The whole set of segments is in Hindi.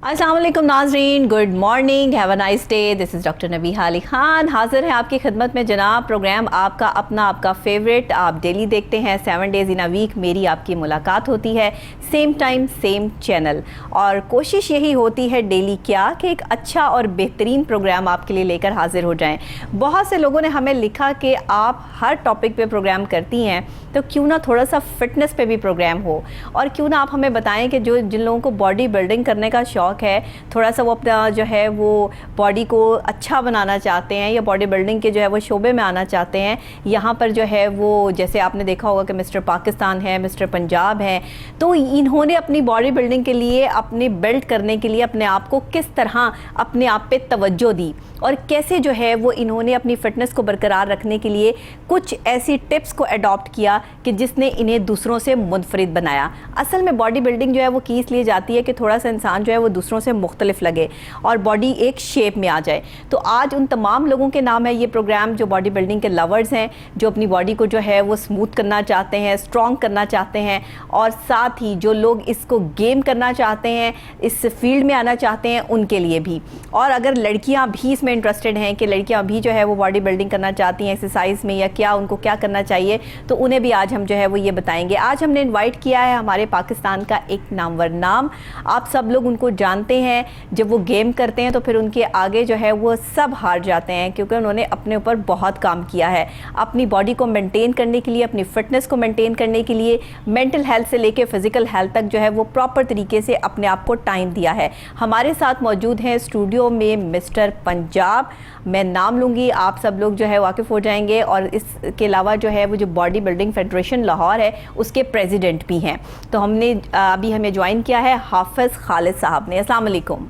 अस्सलाम वालेकुम नाज़रीन, good morning, have a nice day. This is doctor Nabiha Ali Khan, हाज़िर है आपकी खिदमत में जनाब। प्रोग्राम आपका अपना, आपका फेवरेट, आप डेली देखते हैं 7 डेज़ इन अ वीक। मेरी आपकी मुलाकात होती है सेम टाइम सेम चैनल, और कोशिश यही होती है डेली क्या कि एक अच्छा और बेहतरीन प्रोग्राम आपके लिए लेकर हाज़िर हो जाएं। बहुत से लोगों ने हमें लिखा कि आप हर टॉपिक पे प्रोग्राम करती हैं, तो क्यों ना थोड़ा सा फिटनेस पे भी प्रोग्राम हो, और क्यों ना आप हमें बताएं कि जो जिन लोगों को बॉडी बिल्डिंग करने का शौक़ है, थोड़ा सा वो अपना जो है वो बॉडी को अच्छा बनाना चाहते हैं या बॉडी बिल्डिंग के जो है वो शोबे में आना चाहते हैं, यहाँ पर जो है वो जैसे आपने देखा होगा कि मिस्टर पाकिस्तान है, मिस्टर पंजाब है, तो इन्होंने अपनी बॉडी बिल्डिंग के लिए, अपनी बिल्ड करने के लिए अपने आप को किस तरह अपने आप पे तवज्जो दी, और कैसे जो है वो इन्होंने अपनी फ़िटनेस को बरकरार रखने के लिए कुछ ऐसी टिप्स को अडॉप्ट किया कि जिसने इन्हें दूसरों से मुनफरिद बनाया। असल में बॉडी बिल्डिंग जो है वो की इसलिए जाती है कि थोड़ा सा इंसान जो है वो दूसरों से मुख्तलिफ लगे और बॉडी एक शेप में आ जाए। तो आज उन तमाम लोगों के नाम है ये प्रोग्राम जो बॉडी बिल्डिंग के लवर्स हैं, जो अपनी बॉडी को जो है वो स्मूथ करना चाहते हैं, स्ट्रॉन्ग करना चाहते हैं, और साथ ही जो लोग इसको गेम करना चाहते हैं, इस फील्ड में आना चाहते हैं, उनके लिए भी। और अगर लड़कियाँ भी इसमें इंटरेस्टेड हैं कि लड़कियां भी जो है वो बॉडी बिल्डिंग करना चाहती हैं एक्सरसाइज में, या क्या उनको क्या करना चाहिए, तो उन्हें भी आज हम जो है वो ये बताएंगे। आज हमने इनवाइट किया है हमारे पाकिस्तान का एक नामवर नाम, आप सब लोग उनको जानते हैं। जब वो गेम करते हैं तो फिर उनके आगे जो है वो सब हार जाते हैं, क्योंकि उन्होंने अपने ऊपर बहुत काम किया है अपनी बॉडी को मेंटेन करने के लिए, अपनी फिटनेस को मेंटेन करने के लिए, मेंटल हेल्थ से लेके फिजिकल हेल्थ तक जो है वो प्रॉपर तरीके से अपने आप को टाइम दिया है। हमारे साथ मौजूद हैं स्टूडियो में मिस्टर पंजाब, मैं नाम लूँगी, आप सब लोग जो है वाकिफ़ हो जाएंगे, और इसके अलावा जो है वो जो बॉडी बिल्डिंग फेडरेशन लाहौर है उसके प्रेसिडेंट भी हैं। तो हमने अभी हमें ज्वाइन किया है हाफिज़ खालिद साहब ने। अस्सलाम वालेकुम।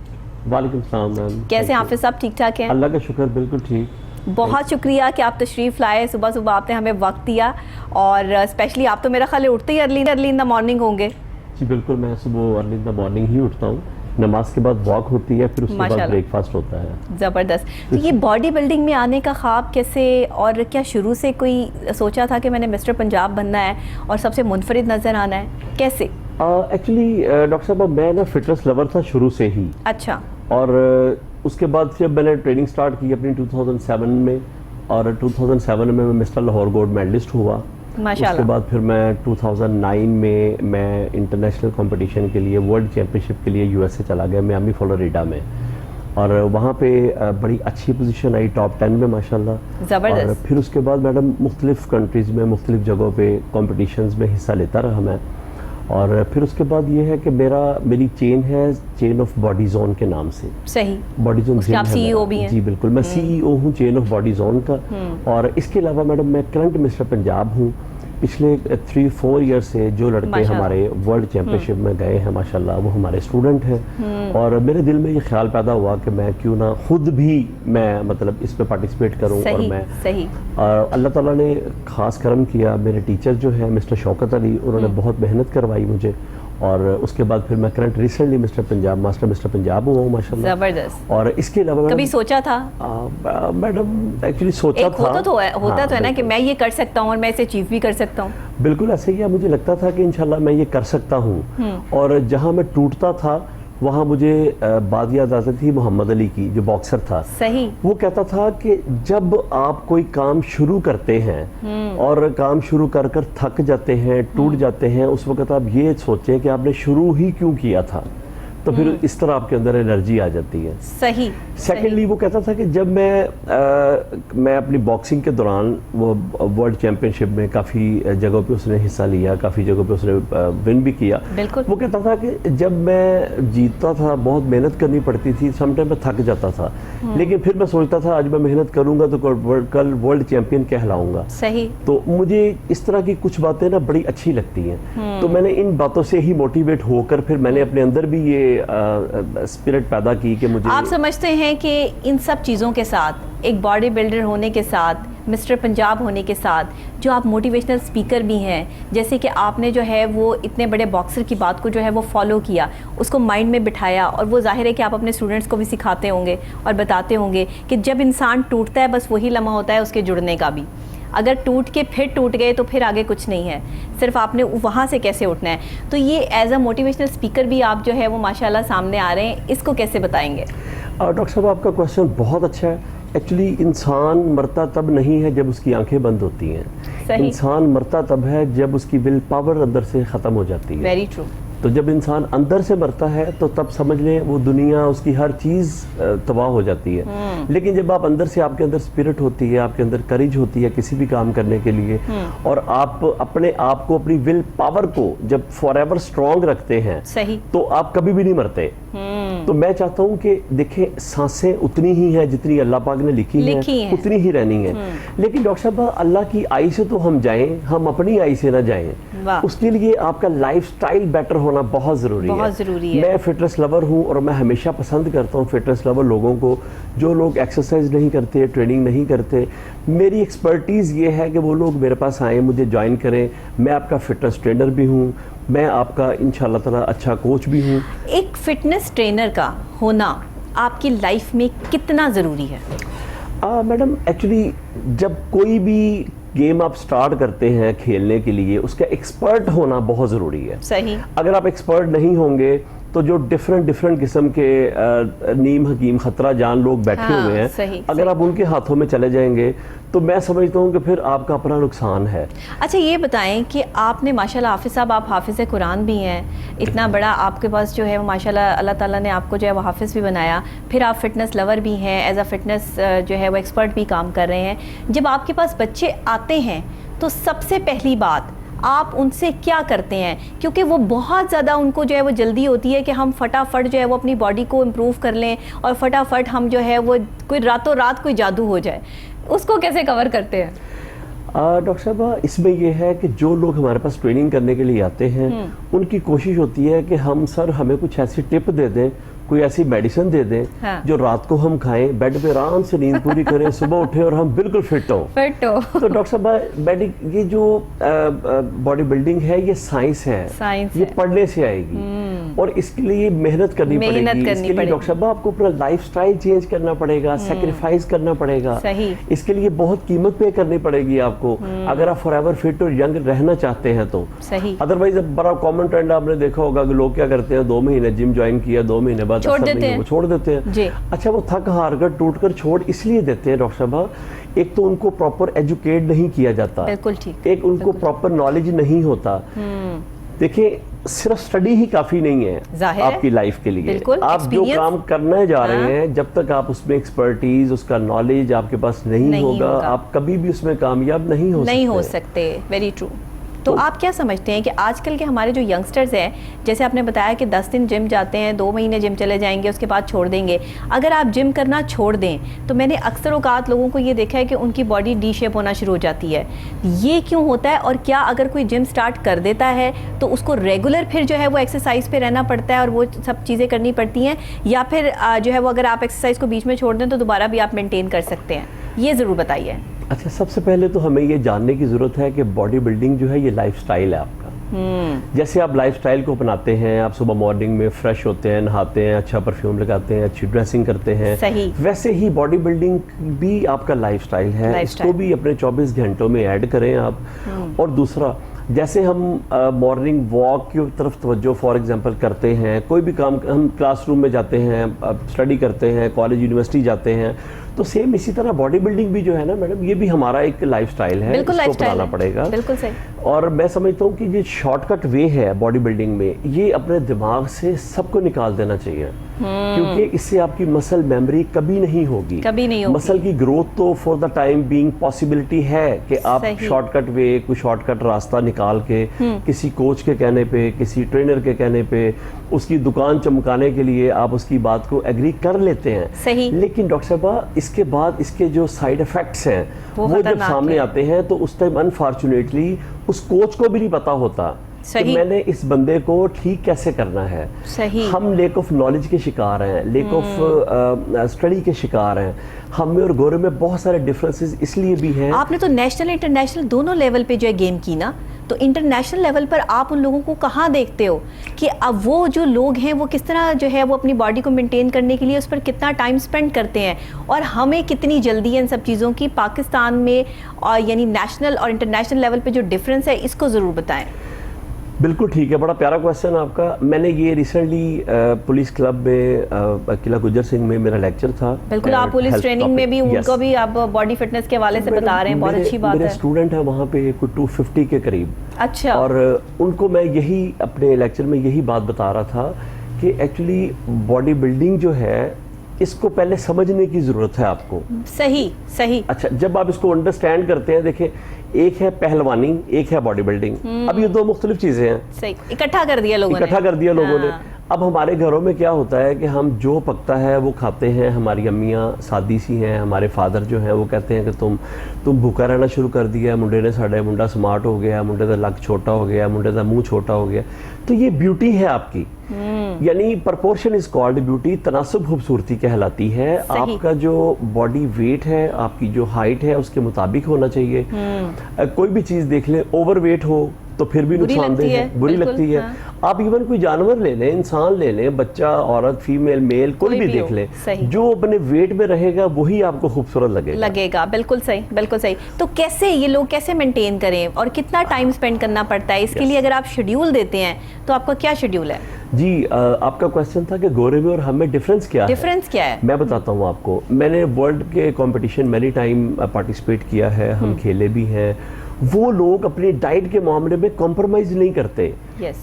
वालेकुम सलाम मैम। कैसे हाफिज़ साहब, ठीक ठाक हैं? अल्लाह का शुक्र, बिल्कुल ठीक। बहुत शुक्रिया कि आप तशरीफ़ लाए, सुबह सुबह आपने हमें वक्त दिया, और स्पेशली आप तो मेरा ख्याल है उठते ही अर्ली इन द मॉर्निंग होंगे। जी बिल्कुल, मैं सुबह अर्ली इन द मॉर्निंग ही उठता हूँ, नमाज के बाद वॉक होती है, फिर उसके बाद ब्रेकफास्ट होता है। ज़बरदस्त। तो ये बॉडी बिल्डिंग में आने का ख्वाब कैसे, और क्या शुरू से कोई सोचा था कि मैंने मिस्टर पंजाब बनना है और सबसे मुनफरिद नज़र आना है, कैसे? एक्चुअली डॉक्टर साहब, मैं ना फिटनेस लवर था शुरू से ही। अच्छा। और उसके बाद जब मैंने ट्रेनिंग स्टार्ट की अपनी 2007 में, और 2007 में मैं मिस्टर लाहौर गोल्ड मेडलिस्ट हुआ। माशाल्लाह। उसके बाद फिर मैं 2009 में मैं इंटरनेशनल कंपटीशन के लिए, वर्ल्ड चैम्पियनशिप के लिए यूएसए चला गया, मियामी फ्लोरिडा में, और वहाँ पे बड़ी अच्छी पोजीशन आई, टॉप 10 में माशाल्लाह। ज़बरदस्त। और फिर उसके बाद मैडम मुख्तलिफ कंट्रीज़ में, मुख्तलिफ जगहों पे कॉम्पिटिशन्स में हिस्सा लेता रहा मैं। और फिर उसके बाद ये है कि मेरी चेन है चेन ऑफ बॉडी जोन के नाम से। सही। बॉडी जोन आप CEO भी हैं? जी बिल्कुल, मैं CEO हूँ चेन ऑफ बॉडी जोन का। और इसके अलावा मैडम मैं करंट मिस्टर पंजाब हूँ। पिछले 3-4 ईयर से जो लड़के हमारे वर्ल्ड चैम्पियनशिप में गए हैं माशाल्लाह, वो हमारे स्टूडेंट हैं। और मेरे दिल में ये ख्याल पैदा हुआ कि मैं क्यों ना खुद भी मैं मतलब इस पे पार्टिसिपेट करूं। और मैं अल्लाह ताला ने खास करम किया, मेरे टीचर जो है मिस्टर शौकत अली, उन्होंने बहुत मेहनत करवाई मुझे, और उसके बाद फिर मैं current recently master mister Punjab हुआ हूँ माशाल्लाह। ज़बरदस्त। और इसके अलावा कभी सोचा था मैडम, एक्चुअली सोचा था, होता तो है ना कि मैं ये कर सकता हूँ और मैं इसे अचीव भी कर सकता हूँ। बिल्कुल ऐसे ही मुझे लगता था कि इंशाल्लाह मैं ये कर सकता हूँ। और जहाँ मैं टूटता था वहाँ मुझे बात याद आती थी मोहम्मद अली की, जो बॉक्सर था। सही। वो कहता था कि जब आप कोई काम शुरू करते हैं और काम शुरू कर थक जाते हैं, टूट जाते हैं, उस वक्त आप ये सोचें कि आपने शुरू ही क्यों किया था, तो फिर इस तरह आपके अंदर एनर्जी आ जाती है। सही। सेकेंडली वो कहता था कि जब मैं अपनी बॉक्सिंग के दौरान, वो वर्ल्ड चैम्पियनशिप में काफ़ी जगहों पे उसने हिस्सा लिया, काफ़ी जगहों पे उसने विन भी किया। बिल्कुल। वो कहता था कि जब मैं जीतता था, बहुत मेहनत करनी पड़ती थी, समटाइम मैं थक जाता था, लेकिन फिर मैं सोचता था आज मैं मेहनत करूंगा तो कल वर्ल्ड चैम्पियन कहलाऊंगा। सही। तो मुझे इस तरह की कुछ बातें ना बड़ी अच्छी लगती हैं। तो मैंने इन बातों से ही मोटिवेट होकर फिर मैंने अपने अंदर भी ये स्पिरिट पैदा की कि मुझे। आप समझते हैं कि इन सब चीज़ों के साथ, एक बॉडी बिल्डर होने के साथ, मिस्टर पंजाब होने के साथ, जो आप मोटिवेशनल स्पीकर भी हैं, जैसे कि आपने जो है वो इतने बड़े बॉक्सर की बात को जो है वो फॉलो किया, उसको माइंड में बिठाया, और वो जाहिर है कि आप अपने स्टूडेंट्स को भी सिखाते होंगे और बताते होंगे कि जब इंसान टूटता है बस वही लम्हा होता है उसके जुड़ने का भी। अगर टूट के फिर टूट गए तो फिर आगे कुछ नहीं है, सिर्फ आपने वहाँ से कैसे उठना है। तो ये एज अ मोटिवेशनल स्पीकर भी आप जो है वो माशाल्लाह सामने आ रहे हैं, इसको कैसे बताएंगे? डॉक्टर साहब आपका क्वेश्चन बहुत अच्छा है। एक्चुअली इंसान मरता तब नहीं है जब उसकी आंखें बंद होती हैं। सही। इंसान मरता तब है जब उसकी विल पावर अंदर से ख़त्म हो जाती है। Very true. तो जब इंसान अंदर से मरता है तो तब समझ लें वो दुनिया, उसकी हर चीज़ तबाह हो जाती है। लेकिन जब आप अंदर से, आपके अंदर स्पिरिट होती है, आपके अंदर करेज होती है किसी भी काम करने के लिए, और आप अपने आप को, अपनी विल पावर को जब फॉरएवर स्ट्रांग रखते हैं, सही, तो आप कभी भी नहीं मरते। तो मैं चाहता हूँ कि देखें, सांसें उतनी ही हैं जितनी अल्लाह पाक ने लिखी हैं, उतनी ही रहनी है। लेकिन डॉक्टर साहब, अल्लाह की आई से तो हम जाएं, हम अपनी आई से ना जाएं। उसके लिए आपका लाइफस्टाइल बेटर होना बहुत ज़रूरी है। मैं फिटनेस लवर हूँ और मैं हमेशा पसंद करता हूँ फिटनेस लवर लोगों को, जो लोग एक्सरसाइज नहीं करते, ट्रेनिंग नहीं करते। मेरी एक्सपर्टीज़ ये है कि वो लोग मेरे पास आएँ, मुझे ज्वाइन करें। मैं आपका फिटनेस ट्रेनर भी हूँ, मैं आपका इंशाल्लाह ताला अच्छा कोच भी हूँ। एक फिटनेस ट्रेनर का होना आपकी लाइफ में कितना ज़रूरी है? मैडम, एक्चुअली जब कोई भी गेम आप स्टार्ट करते हैं खेलने के लिए, उसका एक्सपर्ट होना बहुत ज़रूरी है। सही। अगर आप एक्सपर्ट नहीं होंगे तो जो डिफरेंट किस्म के नीम हकीम खतरा जान लोग बैठे हुए हैं, सही, अगर आप उनके हाथों में चले जाएंगे तो मैं समझता हूँ कि फिर आपका अपना नुकसान है। अच्छा, ये बताएं कि आपने माशाल्लाह, हाफिज़ साहब आप हाफिज़ कुरान भी हैं, इतना बड़ा आपके पास जो है वो माशाल्लाह अल्लाह ताला ने आपको जो है वो हाफिज़ भी बनाया, फिर आप फिटनेस लवर भी हैं, एज अ फिटनेस जो है वो एक्सपर्ट भी काम कर रहे हैं। जब आपके पास बच्चे आते हैं तो सबसे पहली बात आप उनसे क्या करते हैं? क्योंकि वो बहुत ज़्यादा, उनको जो है वो जल्दी होती है कि हम फटाफट जो है वो अपनी बॉडी को इम्प्रूव कर लें और फटाफट हम जो है वो कोई रातों रात कोई जादू हो जाए, उसको कैसे कवर करते हैं? डॉक्टर साहब, इसमें यह है कि जो लोग हमारे पास ट्रेनिंग करने के लिए आते हैं, उनकी कोशिश होती है कि हम सर हमें कुछ ऐसी टिप दे दें, कोई ऐसी मेडिसिन दे दें, हाँ। जो रात को हम खाएं, बेड पे आराम से नींद पूरी करें, सुबह उठे और हम बिल्कुल फिट हो। तो डॉक्टर साहब, ये जो बॉडी बिल्डिंग है ये साइंस है, ये पढ़ने से आएगी और इसके लिए मेहनत करनी पड़ेगी। इसके लिए डॉक्टर साहब आपको अपना लाइफस्टाइल चेंज करना पड़ेगा, सेक्रीफाइस करना पड़ेगा। इसके लिए बहुत कीमत पे करनी पड़ेगी आपको, अगर आप फॉरएवर फिट और यंग रहना चाहते हैं तो। अदरवाइज बड़ा कॉमन ट्रेंड आपने देखा होगा कि लोग क्या करते हैं, 2 महीने जिम ज्वाइन किया, 2 महीने बाद छोड़ देते हैं। अच्छा, वो थक हार कर टूट कर छोड़ इसलिए देते हैं डॉक्टर साहब, एक तो उनको प्रॉपर एजुकेट नहीं किया जाता, बिल्कुल ठीक, एक उनको प्रॉपर नॉलेज नहीं होता। देखिए, सिर्फ स्टडी ही काफी नहीं है आपकी लाइफ के लिए। आप जो काम करने जा रहे हैं, जब तक आप उसमें एक्सपर्टीज, उसका नॉलेज आपके पास नहीं होगा, आप कभी भी उसमें कामयाब नहीं हो सकते। Very true. तो आप क्या समझते हैं कि आजकल के हमारे जो यंगस्टर्स हैं, जैसे आपने बताया कि 10 दिन जिम जाते हैं, 2 महीने जिम चले जाएंगे, उसके बाद छोड़ देंगे। अगर आप जिम करना छोड़ दें तो मैंने अक्सर औकात लोगों को ये देखा है कि उनकी बॉडी डी शेप होना शुरू हो जाती है। ये क्यों होता है? और क्या अगर कोई जिम स्टार्ट कर देता है तो उसको रेगुलर फिर जो है वो एक्सरसाइज पे रहना पड़ता है और वो सब चीज़ें करनी पड़ती हैं, या फिर जो है वो अगर आप एक्सरसाइज को बीच में छोड़ दें तो दोबारा भी आप मेंटेन कर सकते हैं? ये ज़रूर बताइए। अच्छा, सबसे पहले तो हमें ये जानने की ज़रूरत है कि बॉडी बिल्डिंग जो है ये लाइफस्टाइल है आपका। जैसे आप लाइफस्टाइल को अपनाते हैं, आप सुबह मॉर्निंग में फ्रेश होते हैं, नहाते हैं, अच्छा परफ्यूम लगाते हैं, अच्छी ड्रेसिंग करते हैं, वैसे ही बॉडी बिल्डिंग भी आपका लाइफस्टाइल है। इसको भी अपने 24 घंटों में ऐड करें आप। और दूसरा, जैसे हम मॉर्निंग वॉक की तरफ तवज्जो फॉर एग्जांपल करते हैं, कोई भी काम, हम क्लासरूम में जाते हैं, स्टडी करते हैं, कॉलेज यूनिवर्सिटी जाते हैं, तो सेम इसी तरह बॉडी बिल्डिंग भी जो है ना मैडम, ये भी हमारा एक लाइफस्टाइल है, इसको अपनाना पड़ेगा। बिल्कुल सही। और मैं समझता हूँ कि ये शॉर्टकट वे है बॉडी बिल्डिंग में, ये अपने दिमाग से सबको निकाल देना चाहिए, क्योंकि इससे आपकी मसल मेमोरी कभी नहीं होगी। मसल की ग्रोथ तो for the time being possibility है कि आप शॉर्टकट वे, कोई शॉर्टकट रास्ता निकाल के किसी कोच के कहने पे, किसी ट्रेनर के कहने पे, उसकी दुकान चमकाने के लिए आप उसकी बात को एग्री कर लेते हैं। लेकिन डॉक्टर साहब, इसके बाद इसके जो साइड इफेक्ट्स हैं वो जब सामने आते हैं तो उस टाइम अनफॉर्चुनेटली उस कोच को भी नहीं पता होता कि मैंने इस बंदे को ठीक कैसे करना है। हम लेक ऑफ नॉलेज के शिकार हैं, लेक ऑफ स्टडी के शिकार हैं। हम में और गोरे में बहुत सारे डिफरेंसेस इसलिए भी हैं। आपने तो नेशनल इंटरनेशनल दोनों लेवल पे जो है गेम की ना, तो इंटरनेशनल लेवल पर आप उन लोगों को कहाँ देखते हो कि अब वो जो लोग हैं वो किस तरह जो है वो अपनी बॉडी को मेंटेन करने के लिए उस पर कितना टाइम स्पेंड करते हैं, और हमें कितनी जल्दी है इन सब चीज़ों की पाकिस्तान में, और यानी नेशनल और इंटरनेशनल लेवल पे जो डिफरेंस है इसको ज़रूर बताएं। बिल्कुल ठीक है, बड़ा प्यारा क्वेश्चन आपका। मैंने ये रिसेंटली पुलिस क्लब में किला गुजर सिंह में मेरा लेक्चर था। बिल्कुल, आप पुलिस ट्रेनिंग में भी उनको भी आप बॉडी फिटनेस के हवाले से बता रहे हैं, बहुत अच्छी बात है। मेरे स्टूडेंट है वहाँ पे कुछ 250 के करीब। अच्छा। और उनको मैं यही अपने लेक्चर में यही बात बता रहा था कि एक्चुअली बॉडी बिल्डिंग जो है इसको पहले समझने की जरूरत है आपको। सही सही। अच्छा, जब आप इसको अंडरस्टैंड करते हैं, देखिए एक है पहलवानी, एक है बॉडी बिल्डिंग। अब ये दो मुख्तलिफ चीजें हैं। सही, इकट्ठा कर दिया लोगों ने। इकट्ठा कर दिया लोगों ने। अब हमारे घरों में क्या होता है कि हम जो पकता है वो खाते हैं। हमारी अम्मियाँ सादी सी हैं, हमारे फादर जो हैं वो कहते हैं कि तुम भूखा रहना शुरू कर दिया, मुंडे ने साढ़े मुंडा स्मार्ट हो गया, मुंडे का लक छोटा हो गया, मुंडे का मुंह छोटा हो गया। तो ये ब्यूटी है आपकी, यानी प्रपोर्शन इज कॉल्ड ब्यूटी, तनासुब खूबसूरती कहलाती है। आपका जो बॉडी वेट है, आपकी जो हाइट है उसके मुताबिक होना चाहिए। कोई भी चीज़ देख ले, ओवर वेट हो तो फिर भी नुकसानदेह है, बुरी लगती है। आप इवन कोई जानवर ले लें, इंसान ले लें, बच्चा, औरत, फीमेल, मेल, कोई भी देख लें, जो अपने वेट में रहेगा वही आपको खूबसूरत लगेगा। बिल्कुल सही, बिल्कुल सही। तो कैसे ये लोग कैसे मेंटेन करें और कितना टाइम स्पेंड करना पड़ता है इसके लिए? अगर आप शेड्यूल देते हैं तो आपका क्या शेड्यूल है? जी, आपका क्वेश्चन था कि गोरे में और हम में डिफरेंस क्या है? मैं बताता हूँ आपको। मैंने वर्ल्ड के कंपटीशन मैनी टाइम पार्टिसिपेट किया है, हम खेले भी हैं। वो लोग अपनी डाइट के मामले में कॉम्प्रोमाइज नहीं करते।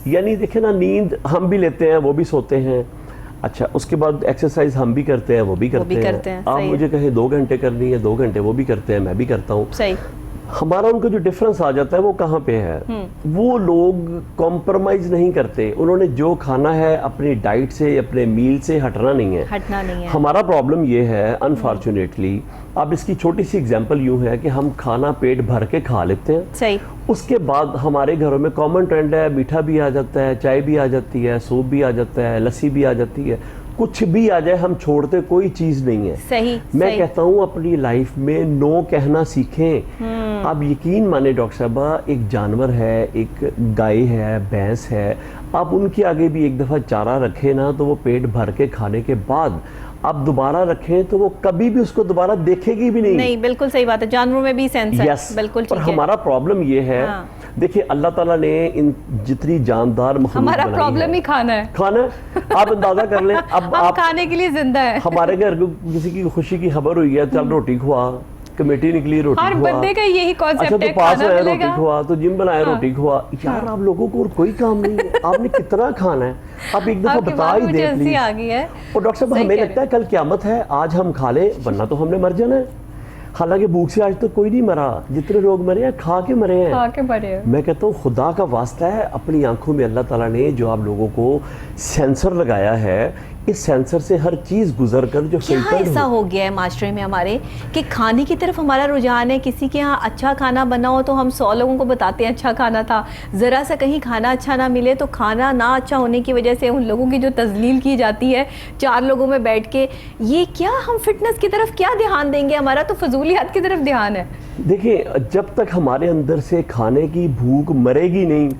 यानी देखे ना, नींद हम भी लेते हैं, वो भी सोते हैं। अच्छा, उसके बाद एक्सरसाइज हम भी करते हैं, वो भी करते हैं। आप मुझे कहें 2 घंटे करनी है, 2 घंटे वो भी करते हैं, मैं भी करता हूँ। हमारा उनका जो डिफरेंस आ जाता है वो कहाँ पे है? वो लोग कॉम्प्रोमाइज नहीं करते। उन्होंने जो खाना है अपनी डाइट से, अपने मील से हटना नहीं है। हमारा प्रॉब्लम ये है अनफॉर्चुनेटली, अब इसकी छोटी सी एग्जांपल यूं है कि हम खाना पेट भर के खा लेते हैं। सही। उसके बाद हमारे घरों में कॉमन ट्रेंड है, मीठा भी आ जाता है, चाय भी आ जाती है, सूप भी आ जाता है, लस्सी भी आ जाती है, कुछ भी आ जाए हम छोड़ते कोई चीज नहीं है। सही। मैं कहता हूँ अपनी लाइफ में नो कहना सीखें। आप यकीन माने डॉक्टर साहबा, एक जानवर है, एक गाय है, भैंस है, आप उनके आगे भी एक दफा चारा रखें ना तो वो पेट भर के खाने के बाद आप दोबारा रखें तो वो कभी भी उसको दोबारा देखेगी भी नहीं। बिल्कुल सही बात है, जानवरों में भी सेंस है। बिल्कुल ठीक है। और हमारा प्रॉब्लम ये है, देखिए अल्लाह ताला ने इन जितनी जानदार मखलूक बनाई है, हमारा प्रॉब्लम ही खाना है। आप अंदाजा कर लें। अब आप खाने के लिए जिंदा है। हमारे घर किसी की खुशी की खबर हुई है, चल रोटी खुआ, कमेटी निकली रोटी हर खुआ। बंदे का यही कॉन्सेप्ट अच्छा, तो है, पास खाना है मिलेगा। रोटी खुआ, तो जिम बनाया रोटी खुआ। यार आप लोगों को और कोई काम नहीं है, आपने कितना खाना है? आप एक दफा बता ही दे प्लीज। और डॉक्टर साहब हमें लगता है कल क़यामत है, आज हम खा ले वरना तो हमने मर जाना है। हालांकि भूख से आज तक कोई नहीं मरा, जितने लोग मरे हैं खा के मरे हैं। मैं कहता हूँ खुदा का वास्ता है, अपनी आंखों में अल्लाह ताला ने जो आप लोगों को सेंसर लगाया है, इस सेंसर से हर चीज गुजर कर जो क्या ऐसा हो गया है मास्टरी में हमारे कि खाने की तरफ हमारा रुझान है। किसी के यहाँ अच्छा खाना बना हो तो हम 100 लोगों को बताते हैं अच्छा खाना था, ज़रा सा कहीं खाना अच्छा ना मिले तो खाना ना अच्छा होने की वजह से उन लोगों की जो तजलील की जाती है 4 लोगों में बैठ के, ये क्या हम फिटनेस की तरफ क्या ध्यान देंगे? हमारा तो फजूलियात की तरफ ध्यान है। देखिए, जब तक हमारे अंदर से खाने की भूख मरेगी नहीं,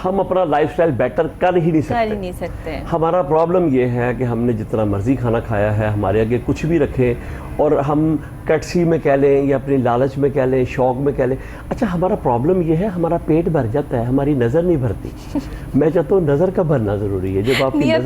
हम अपना लाइफस्टाइल बेटर कर ही नहीं सकते। हमारा प्रॉब्लम ये है कि हमने जितना मर्जी खाना खाया है, हमारे आगे कुछ भी रखे और हम कटसी में कह लें या अपनी लालच में कह लें, शौक में कह लें। अच्छा, हमारा प्रॉब्लम ये है हमारा पेट भर जाता है, हमारी नज़र नहीं भरती। मैं चाहता हूँ नज़र का भरना ज़रूरी है। जब आपकी नीयत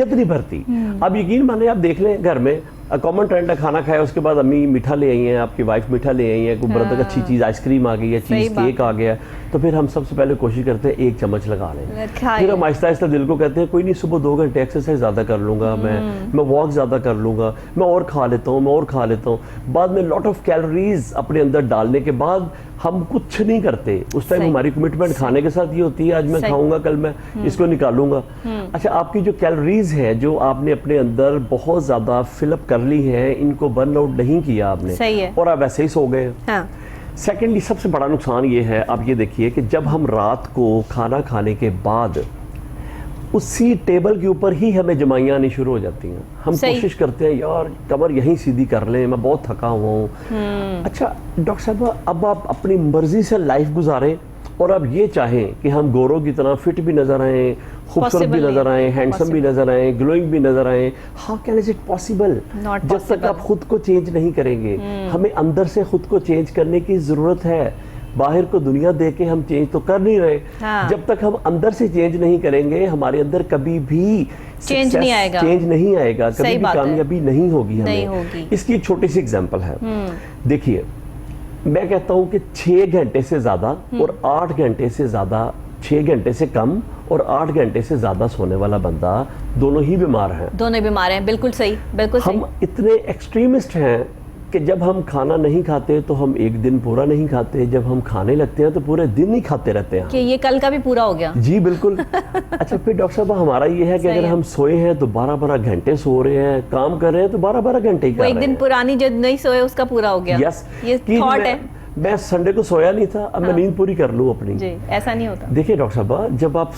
नहीं भरती, अब यकीन माने आप देख लें घर में कॉमन ट्रेंड है, खाना खाया उसके बाद अम्मी मीठा ले आई हैं, आपकी वाइफ मीठा ले आई है, कोई बड़ा तक अच्छी चीज़ आइसक्रीम आ गई है, चीज़ केक आ गया, तो फिर हम सबसे पहले कोशिश करते हैं 1 चम्मच लगा लें। फिर हम आहिस्ता आहिस्ता दिल को कहते हैं कोई नहीं, सुबह 2 घंटे एक्सरसाइज ज़्यादा कर लूँगा, मैं वॉक ज़्यादा कर लूँगा, मैं और खा लेता हूँ। बाद में लॉट ऑफ कैलोरीज अपने अंदर डालने के बाद हम कुछ नहीं करते। उस टाइम हमारी कमिटमेंट खाने के साथ ये होती है, आज मैं खाऊंगा, कल मैं इसको निकालूंगा। अच्छा, आपकी जो कैलोरीज है जो आपने अपने अंदर बहुत ज़्यादा फिलअप कर ली है, इनको बर्न आउट नहीं किया आपने, और आप ऐसे ही सो गए। सेकेंडली सबसे बड़ा नुकसान ये है, आप ये देखिए कि जब हम रात को खाना खाने के बाद उसी टेबल के ऊपर ही हमें जमाइयाँ आनी शुरू हो जाती हैं। हम कोशिश करते हैं यार कमर यहीं सीधी कर लें, मैं बहुत थका हुआ हूँ। अच्छा डॉक्टर साहब, अब आप अपनी मर्जी से लाइफ गुजारें और अब ये चाहें कि हम गोरों की तरह फिट भी नजर आए, खूबसूरत भी नजर आए, हैंडसम भी नजर आए, ग्लोइंग भी नजर आए। How can is it possible? जब तक आप खुद को चेंज नहीं करेंगे। हमें अंदर से खुद को चेंज करने की जरूरत है। बाहर को दुनिया देख के हम चेंज तो कर नहीं रहे। जब तक हम अंदर से चेंज नहीं करेंगे, हमारे अंदर कभी भी चेंज नहीं आएगा, कभी भी कामयाबी नहीं होगी हमें। इसकी एक छोटी सी एग्जांपल है। देखिए, मैं कहता हूं कि 6 घंटे से ज्यादा और 8 घंटे से ज्यादा, 6 घंटे से कम और 8 घंटे से ज्यादा सोने वाला बंदा दोनों ही बीमार हैं। दोनों बीमार हैं, बिल्कुल सही, बिल्कुल सही। हम इतने एक्सट्रीमिस्ट हैं कि जब हम खाना नहीं खाते तो हम एक दिन पूरा नहीं खाते, जब हम खाने लगते हैं तो पूरे दिन ही खाते रहते हैं कि ये कल का भी पूरा हो गया। जी बिल्कुल। अच्छा फिर डॉक्टर साहब, हमारा ये है कि अगर हम सोए हैं तो 12-12 घंटे सो रहे हैं, काम कर रहे हैं तो 12-12 घंटे ही कर रहे हैं। एक दिन पुरानी जो नहीं सोए उसका पूरा हो गया। यस, ये थॉट है। मैं संडे को सोया नहीं था, अब मैं नींद पूरी कर लूं अपनी। जी, ऐसा नहीं होता। देखिए डॉक्टर साहब, जब आप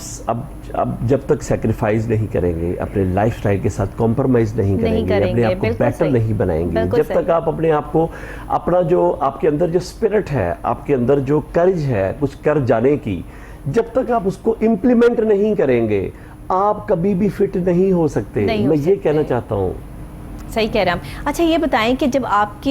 अब जब तक सेक्रीफाइस नहीं करेंगे, अपने लाइफस्टाइल के साथ कॉम्प्रोमाइज नहीं करेंगे, अपने आप को बेटर नहीं बनाएंगे, जब तक आप अपने आप को, अपना जो आपके अंदर जो स्पिरिट है, आपके अंदर जो करेज है कुछ कर जाने की, जब तक आप उसको इम्प्लीमेंट नहीं करेंगे, आप कभी भी फिट नहीं हो सकते। मैं ये कहना चाहता हूँ। सही कह रहे हैं हम। अच्छा ये बताएं कि जब आप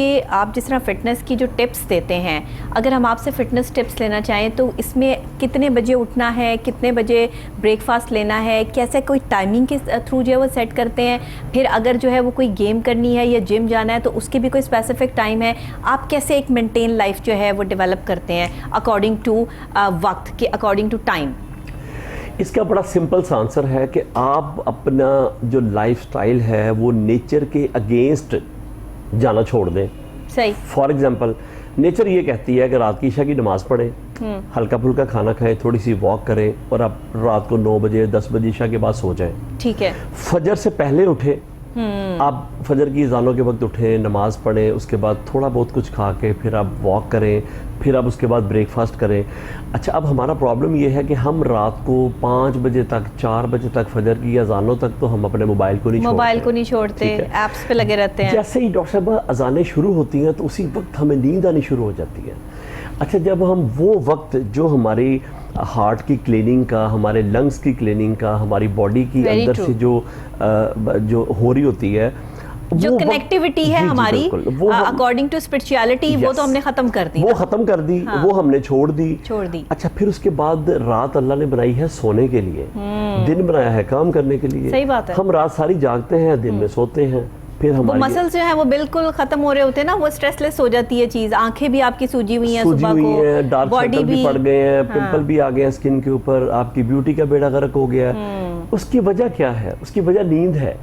जिस तरह फिटनेस की जो टिप्स देते हैं, अगर हम आपसे फिटनेस टिप्स लेना चाहें तो इसमें कितने बजे उठना है, कितने बजे ब्रेकफास्ट लेना है, कैसे कोई टाइमिंग के थ्रू जो है वो सेट करते हैं? फिर अगर जो है वो कोई गेम करनी है या जिम जाना है तो उसके भी कोई स्पेसिफिक टाइम है? आप कैसे एक मेंटेन लाइफ जो है वो डेवलप करते हैं अकॉर्डिंग टू वक्त के, अकॉर्डिंग टू टाइम? इसका बड़ा सिंपल सा आंसर है कि आप अपना जो लाइफस्टाइल है वो नेचर के अगेंस्ट जाना छोड़ दें। सही। फॉर एग्जांपल, नेचर ये कहती है कि रात की ईशा की नमाज पढ़ें, हल्का फुल्का खाना खाएं, थोड़ी सी वॉक करें और आप रात को 9 बजे 10 बजे ईशा के बाद सो जाएं। ठीक है। फजर से पहले उठें, आप फजर की अज़ानों के वक्त उठें, नमाज पढ़ें, उसके बाद थोड़ा बहुत कुछ खा के फिर आप वॉक करें, फिर आप उसके बाद ब्रेकफास्ट करें। अच्छा, अब हमारा प्रॉब्लम ये है कि हम रात को 5 बजे तक, 4 बजे तक, फजर की अज़ानों तक तो हम अपने मोबाइल को नहीं छोड़ते, ऐप्स पे लगे रहते हैं। जैसे ही डॉक्टर साहब अज़ानें शुरू होती हैं तो उसी वक्त हमें नींद आनी शुरू हो जाती है। अच्छा, जब हम वो वक्त जो हमारी हार्ट की क्लीनिंग का, हमारे लंग्स की क्लीनिंग का, हमारी बॉडी की अंदर से जो हो रही होती है, जो कनेक्टिविटी है हमारी अकॉर्डिंग टू स्पिरिचुअलिटी, वो तो हमने खत्म कर दी, वो हमने छोड़ दी। अच्छा, फिर उसके बाद रात अल्लाह ने बनाई है सोने के लिए, दिन बनाया है काम करने के लिए। सही बात है। हम रात सारी जागते हैं, दिन में सोते हैं, फिर हमारे मसल्स जो है वो बिल्कुल खत्म हो रहे होते हैं ना, वो स्ट्रेसलेस हो जाती है चीज। आंखें भी आपकी सूजी हुई हैं, सुबह को डार्क सर्कल भी पड़ गए हैं, पिंपल भी आ गए हैं स्किन के ऊपर, आपकी ब्यूटी का बेड़ा गर्क हो गया। उसकी वजह क्या है? उसकी वजह नींद है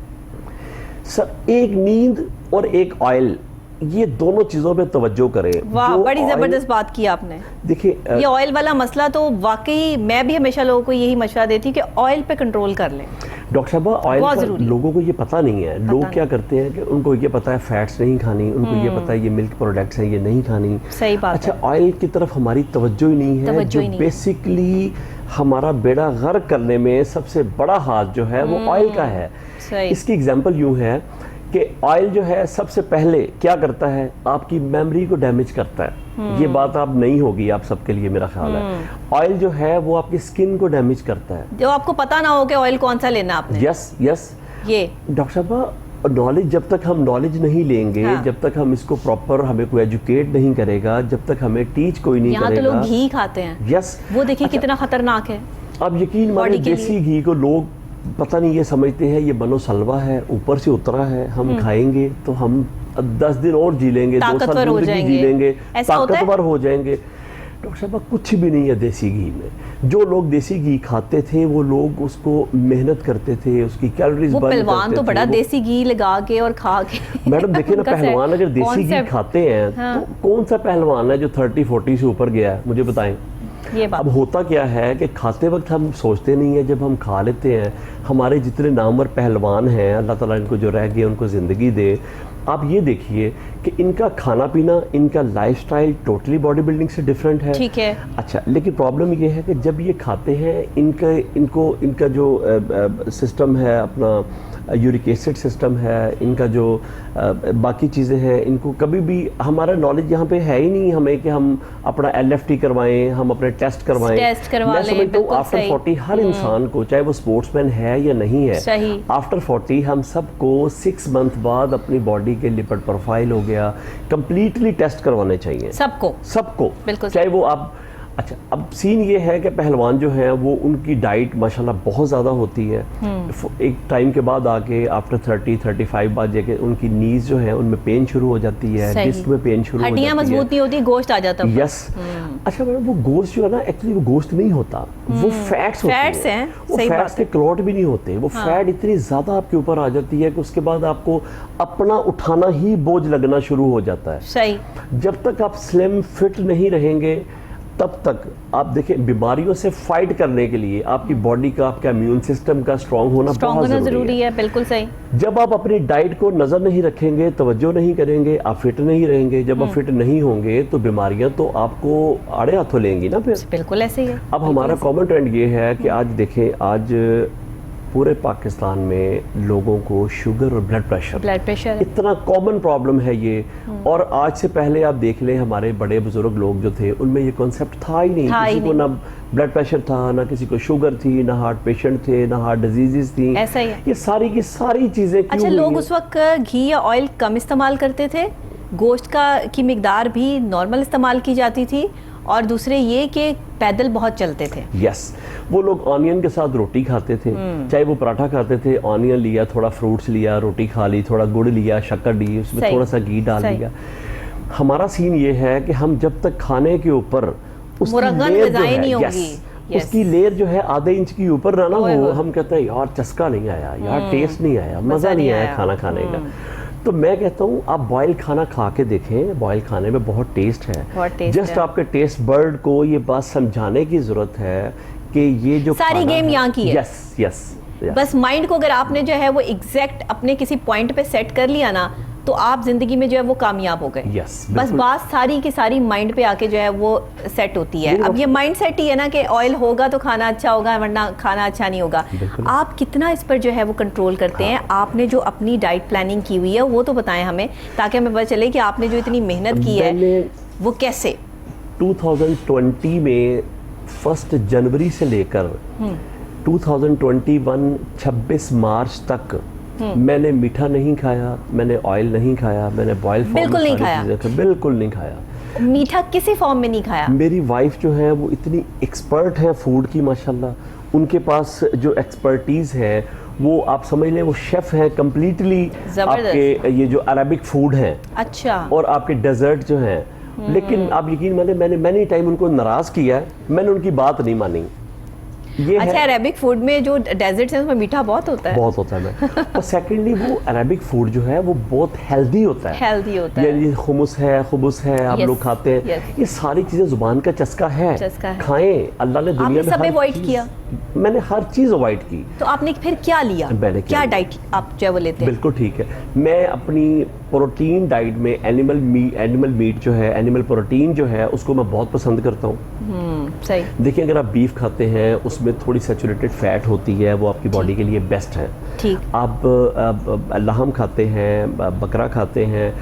सर। एक नींद और एक ऑयल, ये दोनों चीजों पे तवज्जो करें। वाह, बड़ी जबरदस्त बात की आपने। देखिए, ये ऑयल वाला मसला तो वाकई मैं भी हमेशा लोगों को यही मशवरा देती हूँ कि ऑयल पे कंट्रोल कर लें। डॉक्टर साहब, ऑयल का लोगों को ये पता नहीं है। लोग क्या करते हैं कि उनको ये पता है फैट्स नहीं खानी, उनको ये पता है ये मिल्क प्रोडक्ट्स हैं ये नहीं खानी। सही बात। अच्छा, ऑयल की तरफ हमारी तवज्जो ही नहीं है, जो बेसिकली हमारा बेड़ा गर्क करने में सबसे बड़ा हाथ जो है वो ऑयल का है। इसकी एग्जांपल यूं है कि ऑयल जो है सबसे पहले क्या करता है, आपकी मेमोरी को डैमेज करता है। ये बात आप नहीं होगी आप सबके लिए, मेरा ख्याल है। ऑयल जो है वो आपकी स्किन को डैमेज करता है, जो आपको पता ना हो कि ऑयल कौन सा लेना आपने। यस। ये डॉक्टर साहब, नॉलेज, जब तक हम नॉलेज नहीं लेंगे, जब तक हम इसको प्रॉपर, हमें कोई एजुकेट नहीं करेगा, जब तक हमें टीच कोई नहीं करेगा। यहाँ तो लोग घी खाते हैं। यस, वो देखिए कितना खतरनाक है। अब यकीन मानिए, देसी घी को लोग पता नहीं, ये समझते हैं ये बनो सलवा है, ऊपर से उतरा है, हम खाएंगे तो हम 10 दिन और जी लेंगे, 2 साल जी लेंगे, ताकतवर हो जाएंगे। डॉक्टर साहब, कुछ भी नहीं है देसी घी में। जो लोग देसी घी खाते थे वो लोग उसको मेहनत करते थे, उसकी कैलोरीज बर्न करते थे। पहलवान तो बड़ा देसी घी लगा के और खा के। मैडम देखिए ना, पहलवान अगर देसी घी खाते हैं तो कौन सा पहलवान है जो 30-40 से ऊपर गया है, मुझे बताएं। अब होता क्या है कि खाते वक्त हम सोचते नहीं है, जब हम खा लेते हैं, हमारे जितने नामवर पहलवान हैं, अल्लाह ताला इनको जो रह गए उनको ज़िंदगी दे, आप ये देखिए कि इनका खाना पीना, इनका लाइफस्टाइल टोटली बॉडी बिल्डिंग से डिफरेंट है। ठीक है। अच्छा, लेकिन प्रॉब्लम ये है कि जब ये खाते हैं, इनका जो सिस्टम है, अपना यूरिक एसिड सिस्टम है, इनका जो बाकी चीज़ें हैं, इनको कभी भी हमारा नॉलेज यहाँ पे है ही नहीं हमें कि हम अपना LFT करवाएं, हम अपने टेस्ट करवाएं। मैं समझता हूँ आफ्टर 40 हर इंसान को, चाहे वो स्पोर्ट्समैन है या नहीं है, आफ्टर 40 हम सबको 6 मंथ बाद अपनी बॉडी के लिपिड प्रोफाइल हो गया कंप्लीटली टेस्ट करवाने चाहिए। सबको बिल्कुल, चाहे वो आप। अच्छा, अब सीन ये है कि पहलवान जो है वो उनकी डाइट माशाल्लाह बहुत ज़्यादा होती है। एक टाइम के बाद आके आफ्टर 30-35 बाद जाके उनकी नीज जो है उनमें पेन शुरू हो जाती है, डिस्क में पेन शुरू हो जाती है, हड्डियां मजबूत नहीं होती, गोश्त आ जाता है। यस। अच्छा मैडम, वो गोश्त जो है ना, एक्चुअली वो गोश्त नहीं होता, वो फैट्स होते हैं। वो फैट्स के क्लॉट भी नहीं होते, वो फैट इतनी ज़्यादा आपके ऊपर आ जाती है कि उसके बाद आपको अपना उठाना ही बोझ लगना शुरू हो जाता है। सही। जब तक आप स्लिम फिट नहीं रहेंगे तब तक आप देखिए, बीमारियों से फाइट करने के लिए आपकी बॉडी का, आपका इम्यून सिस्टम का स्ट्रांग होना बहुत जरूरी है। बिल्कुल सही। जब आप अपनी डाइट को नजर नहीं रखेंगे, तवज्जो नहीं करेंगे, आप फिट नहीं रहेंगे। जब आप फिट नहीं होंगे तो बीमारियां तो आपको आड़े हाथों लेंगी ना फिर। बिल्कुल ऐसे ही है। अब हमारा कॉमन ट्रेंड ये है कि आज देखें, आज पूरे पाकिस्तान में लोगों को शुगर और ब्लड प्रेशर इतना कॉमन प्रॉब्लम है ये। और आज से पहले आप देख लें, हमारे बड़े बुजुर्ग लोग जो थे उनमें ये कॉन्सेप्ट था ही नहीं। किसी को ना ब्लड प्रेशर था, ना किसी को शुगर थी, ना हार्ट पेशेंट थे, ना हार्ट डिजीजेस थी। ऐसा ही है। ये सारी की सारी चीजें क्यों? अच्छा, लोग उस वक्त घी या ऑयल कम इस्तेमाल करते थे, गोश्त की मिकदार भी नॉर्मल इस्तेमाल की जाती थी, और दूसरे ये कि पैदल बहुत चलते थे। यस, वो लोग ऑनियन के साथ रोटी खाते थे, चाहे वो पराठा खाते थे, ऑनियन लिया, थोड़ा फ्रूट्स लिया, रोटी खा ली, थोड़ा गुड़ लिया, शक्कर ली, उसमें थोड़ा सा घी डाल दिया। हमारा सीन ये है कि हम जब तक खाने के ऊपर उसकी लेयर जो है आधे इंच की ऊपर ना हो, हम कहते हैं यार चस्का नहीं आया, यार टेस्ट नहीं आया, मजा नहीं आया खाना खाने का। तो मैं कहता हूँ आप बॉयल खाना खा के देखें, बॉयल खाने में बहुत टेस्ट है। जस्ट आपके टेस्ट बर्ड को ये बात समझाने की जरूरत है कि ये जो सारी गेम यहाँ की है। यस। बस माइंड को अगर आपने जो है वो एग्जैक्ट अपने किसी पॉइंट पे सेट कर लिया ना, तो आप जिंदगी में जो है वो कामयाब हो गए। बस बात सारी की सारी माइंड पे आके जो है वो सेट होती है। अब ये माइंड सेट ही है ना कि ऑयल होगा तो खाना अच्छा होगा, वरना खाना अच्छा नहीं होगा। आप कितना इस पर जो है वो कंट्रोल करते हैं? आपने जो अपनी डाइट प्लानिंग की हुई है वो तो बताएं हमें, ताकि हमें पता चले कि आपने जो इतनी मेहनत की है वो कैसे। 2020 में 1 जनवरी से लेकर 2021 26 मार्च तक मैंने मीठा नहीं खाया, मैंने ऑयल नहीं खाया, मैंने बॉयल बिल्कुल नहीं खाया। मीठा किसी फॉर्म में नहीं खाया। मेरी वाइफ जो है वो इतनी एक्सपर्ट है फूड की माशाल्लाह, उनके पास जो एक्सपर्टीज है वो आप समझ लें वो शेफ है कंप्लीटली। आपके ये जो अरबिक फूड है, अच्छा, और आपके डेजर्ट जो है, लेकिन आप यकीन माने मैंने टाइम उनको नाराज किया है, मैंने उनकी बात नहीं मानी। ये अच्छा, अरेबिक फूड में जो डेजर्ट्स हैं उसमें मीठा बहुत होता है। और सेकेंडली वो अरेबिक फूड जो है वो बहुत हेल्दी होता है। यानी खुमुस है, खुबुस है, आप लोग खाते हैं। ये सारी चीजें जुबान का चस्का है। खाएं, अल्लाह ने दुनिया में सब अवॉइड किया। मैंने हर चीज अवॉइड की। तो आपने फिर क्या लिया? क्या डाइट आप जो वो लेते हैं? बिल्कुल ठीक है। मैं अपनी प्रोटीन डाइट में एनिमल मीट जो है, एनिमल प्रोटीन जो है, उसको मैं बहुत पसंद करता हूँ। सही। देखिए, अगर आप बीफ खाते हैं उसमें थोड़ी सैचुरेटेड फैट होती है, वो आपकी बॉडी के लिए बेस्ट है। ठीक। आप लहम खाते हैं, बकरा खाते हैं,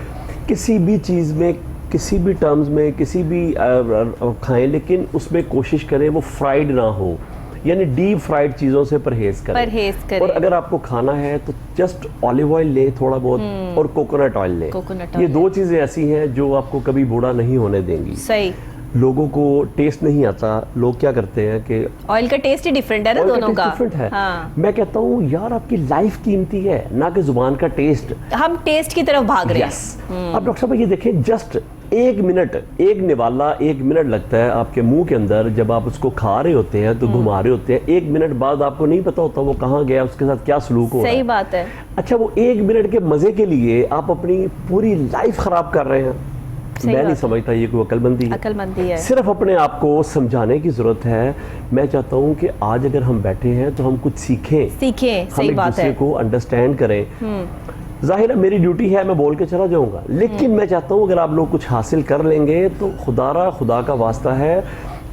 किसी भी चीज़ में, किसी भी टर्म्स में, किसी भी खाएं, लेकिन उसमें कोशिश करें वो फ्राइड ना हो, यानी डीप फ्राइड चीज़ों से परहेज करें। और अगर आपको खाना है तो जस्ट ऑलिव ऑयल ले थोड़ा बहुत, और कोकोनट ऑयल ले। ये 2 चीज़ें ऐसी हैं जो आपको कभी बूढ़ा नहीं होने देंगी। सही। लोगों को टेस्ट नहीं आता, लोग क्या करते हैं कि ऑयल का टेस्ट ही डिफरेंट है ना, दोनों का डिफरेंट है। मैं कहता हूँ यार आपकी लाइफ कीमती है, ना कि जुबान का टेस्ट। हम टेस्ट की तरफ भाग रहे हैं। अब डॉक्टर साहब ये देखें, जस्ट 1 मिनट, एक निवाला 1 मिनट लगता है आपके मुंह के अंदर। जब आप उसको खा रहे होते हैं तो घुमा रहे होते हैं, 1 मिनट बाद आपको नहीं पता होता वो कहाँ गया, उसके साथ क्या सलूक हो रहा है। सही बात है। अच्छा, वो 1 मिनट के मजे के लिए आप अपनी पूरी लाइफ खराब कर रहे हैं। मैं नहीं समझता ये कोई अक्लमंदी है। सिर्फ अपने आप को समझाने की जरूरत है। मैं चाहता हूँ कि आज अगर हम बैठे हैं तो हम कुछ सीखें, सही बात है, को अंडरस्टैंड करें। जाहिर है मेरी ड्यूटी है, मैं बोल के चला जाऊंगा, लेकिन मैं चाहता हूं अगर आप लोग कुछ हासिल कर लेंगे तो खुदा का वास्ता है,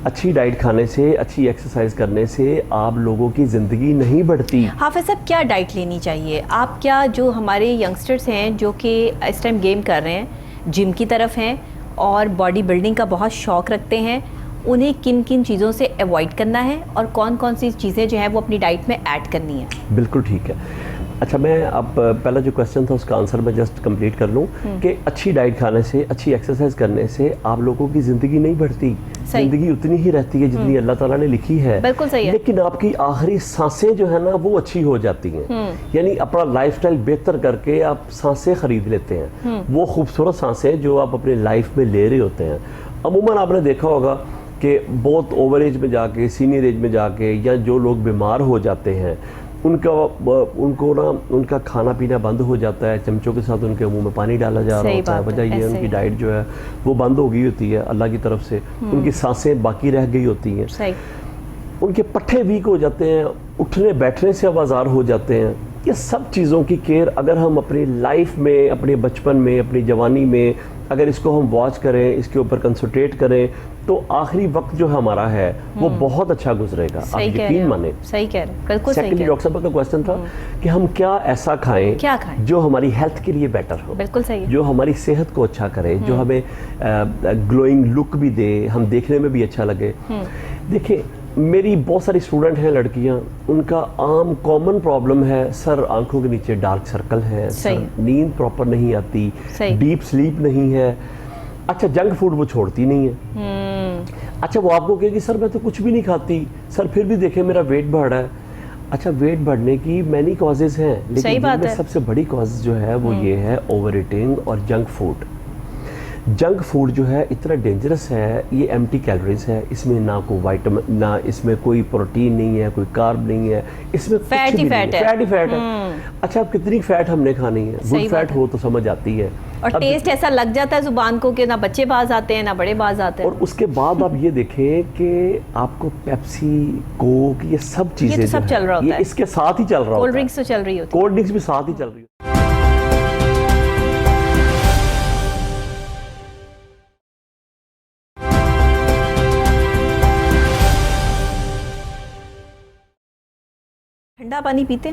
अच्छी डाइट खाने से, अच्छी एक्सरसाइज करने से आप लोगों की ज़िंदगी नहीं बढ़ती। हाफिज साहब, क्या डाइट लेनी चाहिए? आप क्या, जो हमारे यंगस्टर्स हैं जो कि इस टाइम गेम कर रहे हैं, जिम की तरफ हैं और बॉडी बिल्डिंग का बहुत शौक़ रखते हैं, उन्हें किन किन चीज़ों से अवॉइड करना है और कौन कौन सी चीज़ें जो हैं वो अपनी डाइट में ऐड करनी है? बिल्कुल ठीक है। अच्छा, मैं अब पहला जो क्वेश्चन था उसका आंसर मैं जस्ट कंप्लीट कर लूँ कि अच्छी डाइट खाने से, अच्छी एक्सरसाइज करने से आप लोगों की ज़िंदगी नहीं बढ़ती, ज़िंदगी उतनी ही रहती है जितनी अल्लाह ताला ने लिखी है। बिल्कुल सही है। लेकिन आपकी आखिरी सांसें जो है ना वो अच्छी हो जाती हैं, यानी अपना लाइफस्टाइल बेहतर करके आप सांसें खरीद लेते हैं, वो खूबसूरत सांसें जो आप अपनी लाइफ में ले रहे होते हैं। अमूमन आपने देखा होगा कि बहुत ओवर एज में जाके, सीनियर एज में जाके, या जो लोग बीमार हो जाते हैं उनको ना उनका खाना पीना बंद हो जाता है, चमचों के साथ उनके मुंह में पानी डाला जा रहा होता है। वजह ये उनकी डाइट जो है वो बंद हो गई होती है अल्लाह की तरफ से, उनकी सांसें बाकी रह गई होती हैं, उनके पट्टे वीक हो जाते हैं, उठने बैठने से आवाज़ार हो जाते हैं। ये सब चीज़ों की केयर अगर हम अपनी लाइफ में, अपने बचपन में, अपनी जवानी में अगर इसको हम वॉच करें, इसके ऊपर कंसंट्रेट करें, तो आखिरी वक्त जो हमारा है वो बहुत अच्छा गुजरेगा, आप यकीन माने। सही कह रहे हैं, बिल्कुल सही कह रहे हैं। डॉक्टर साहब का क्वेश्चन था कि हम क्या ऐसा खाएं जो हमारी हेल्थ के लिए बेटर हो, बिल्कुल सही है, जो हमारी सेहत को अच्छा करे, जो हमें ग्लोइंग लुक भी दे, हम देखने में भी अच्छा लगे। देखिए, मेरी बहुत सारी स्टूडेंट हैं लड़कियां, उनका आम कॉमन प्रॉब्लम है सर आंखों के नीचे डार्क सर्कल है, सर नींद प्रॉपर नहीं आती, डीप स्लीप नहीं है। अच्छा, जंक फूड वो छोड़ती नहीं है। अच्छा, वो आपको कहेगी सर मैं तो कुछ भी नहीं खाती, सर फिर भी देखे मेरा वेट बढ़ रहा है। अच्छा, वेट बढ़ने की मैनी कॉजेज हैं, लेकिन इनमें सबसे बड़ी कॉज जो है वो ये है ओवर ईटिंग और जंक फूड। जंक फूड जो है इतना डेंजरस है, ये एम्प्टी कैलोरीज है, इसमें ना कोई विटामिन, ना इसमें कोई प्रोटीन नहीं है, कोई कार्ब नहीं है, इसमें फैट ही फैट है। अच्छा, अब कितनी फैट हमने खानी है? गुड फैट हो तो समझ आती है, और टेस्ट ऐसा लग जाता है जुबान को कि ना बच्चे बाज आते हैं ना बड़े बाज आते हैं। और उसके बाद आप ये देखें कि आपको पेप्सी, कोक, ये सब चीजें ये तो सब चल रहा होता है, इसके साथ ही चल रहा होता है। कोल्ड ड्रिंक्स तो चल रही होती है, कोल्ड ड्रिंक्स भी साथ ही चल रही है। ठंडा पानी पीते?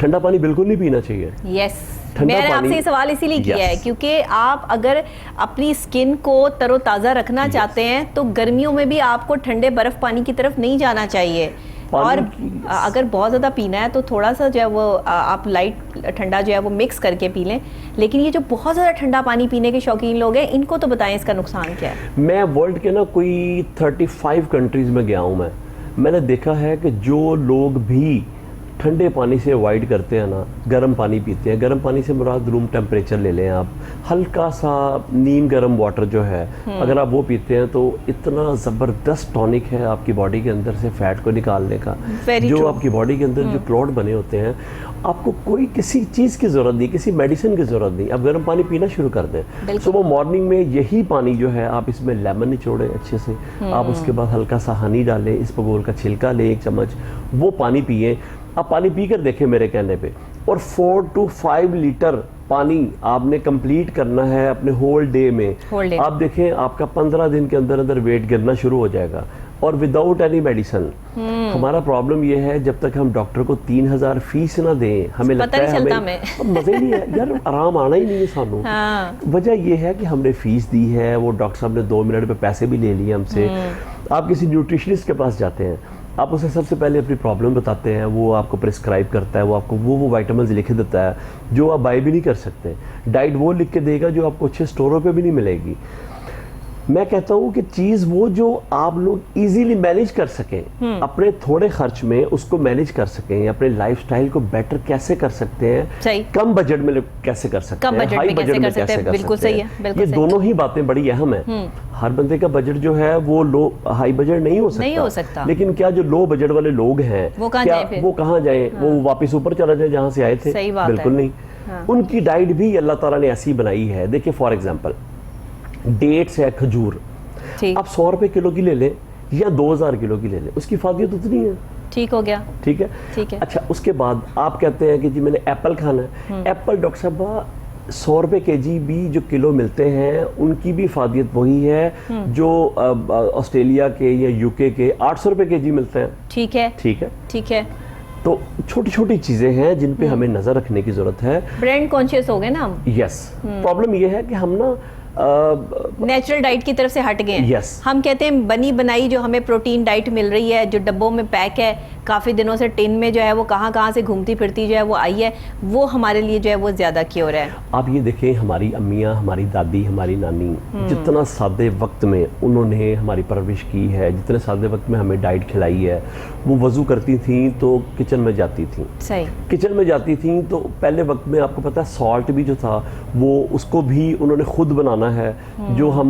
ठंडा पानी बिल्कुल नहीं पीना चाहिए। यस, मैंने आपसे ये सवाल इसीलिए किया है क्योंकि आप अगर अपनी स्किन को तरोताज़ा रखना चाहते हैं तो गर्मियों में भी आपको ठंडे बर्फ पानी की तरफ नहीं जाना चाहिए, और अगर बहुत ज़्यादा पीना है तो थोड़ा सा जो है वो आप लाइट ठंडा जो है वो मिक्स करके पी लें। लेकिन ये जो बहुत ज़्यादा ठंडा पानी पीने के शौकीन लोग हैं, इनको तो बताएं इसका नुकसान क्या है। मैं वर्ल्ड के ना कोई 35 कंट्रीज़ में गया हूँ, मैंने देखा है कि जो लोग भी ठंडे पानी से अवॉइड करते हैं ना, गर्म पानी पीते हैं। गर्म पानी से मुराद रूम टेम्परेचर ले लें आप, हल्का सा नीम गर्म वाटर जो है अगर आप वो पीते हैं तो इतना ज़बरदस्त टॉनिक है आपकी बॉडी के अंदर से फैट को निकालने का। जो आपकी बॉडी के अंदर जो क्लॉट बने होते हैं, आपको कोई किसी चीज़ की ज़रूरत नहीं, किसी मेडिसिन की ज़रूरत नहीं, आप गर्म पानी पीना शुरू कर दें। सुबह मॉर्निंग में यही पानी जो है आप इसमें लेमन निचोड़ें अच्छे से, आप उसके बाद हल्का सा हनी डालें, इसबगोल का छिलका लें 1 चम्मच, वो पानी पिए। आप पानी पी कर देखें मेरे कहने पे, और 4 to 5 लीटर पानी आपने कंप्लीट करना है अपने होल डे में। आप देखें आपका 15 दिन के अंदर अंदर वेट गिरना शुरू हो जाएगा, और विदाउट एनी मेडिसिन। हमारा प्रॉब्लम ये है जब तक हम डॉक्टर को 3000 फीस ना दें, हमें लगता है हमें मजे नहीं है यार, आराम आना ही नहीं है सानू। वजह ये है कि हमने फीस दी है, वो डॉक्टर साहब ने 2 मिनट पे पैसे भी ले लिए हमसे। आप किसी न्यूट्रिशनिस्ट के पास जाते हैं, आप उसे सबसे पहले अपनी प्रॉब्लम बताते हैं, वो आपको प्रिस्क्राइब करता है, वो आपको वो विटामिन्स लिख देता है जो आप बाय भी नहीं कर सकते। डाइट वो लिख के देगा जो आपको अच्छे स्टोरों पे भी नहीं मिलेगी। मैं कहता हूँ कि चीज़ वो जो आप लोग इजीली मैनेज कर सकें, अपने थोड़े खर्च में उसको मैनेज कर सकें, अपने लाइफस्टाइल को बेटर कैसे कर सकते हैं, कम बजट में कैसे कर सकते हैं, हाई बजट में कैसे कर सकते हैं, ये दोनों ही बातें बड़ी अहम है। हर बंदे का बजट जो है वो लो हाई बजट नहीं हो सकता, लेकिन क्या जो लो बजट वाले लोग हैं वो कहाँ जाए, वो वापस ऊपर चला जाए जहाँ से आए थे? बिल्कुल नहीं। उनकी डाइट भी अल्लाह ताला ने ऐसी बनाई है। देखिए फॉर एग्जाम्पल, डेट्स है, खजूर, आप 100 रुपए किलो की ले लें या 2000 किलो की ले लें, उसकी फादियत उतनी है। ठीक हो गया। ठीक है, ठीक है। अच्छा उसके बाद आप कहते हैं कि जी मैंने एप्पल खाना है, एप्पल डॉक्टर साहब 100 रुपए केजी भी जो किलो मिलते हैं उनकी भी इफादियत वही है जो ऑस्ट्रेलिया के या यूके के 800 रुपए केजी मिलते हैं। ठीक है, ठीक है, ठीक है। तो छोटी छोटी चीजें हैं जिन पे हमें नजर रखने की जरूरत है। ब्रांड कॉन्शियस हो गए ना हम। यस, प्रॉब्लम ये है कि हम ना नेचुरल डाइट की तरफ से हट गए हैं। Yes. हम कहते हैं बनी बनाई जो हमें प्रोटीन डाइट मिल रही है, जो डब्बों में पैक है, काफ़ी दिनों से टिन में जो है वो कहाँ से घूमती फिरती जो है वो आई है, वो हमारे लिए जो है वो ज़्यादा क्योर है। आप ये देखें, हमारी अम्मियाँ, हमारी दादी, हमारी नानी जितना सादे वक्त में उन्होंने हमारी परवरिश की है, जितने सादे वक्त में हमें डाइट खिलाई है, वो वज़ू करती थी तो किचन में जाती थी। सही। किचन में जाती थी तो पहले वक्त में आपको पता है सॉल्ट भी जो था वो उसको भी उन्होंने खुद बनाना है। जो हम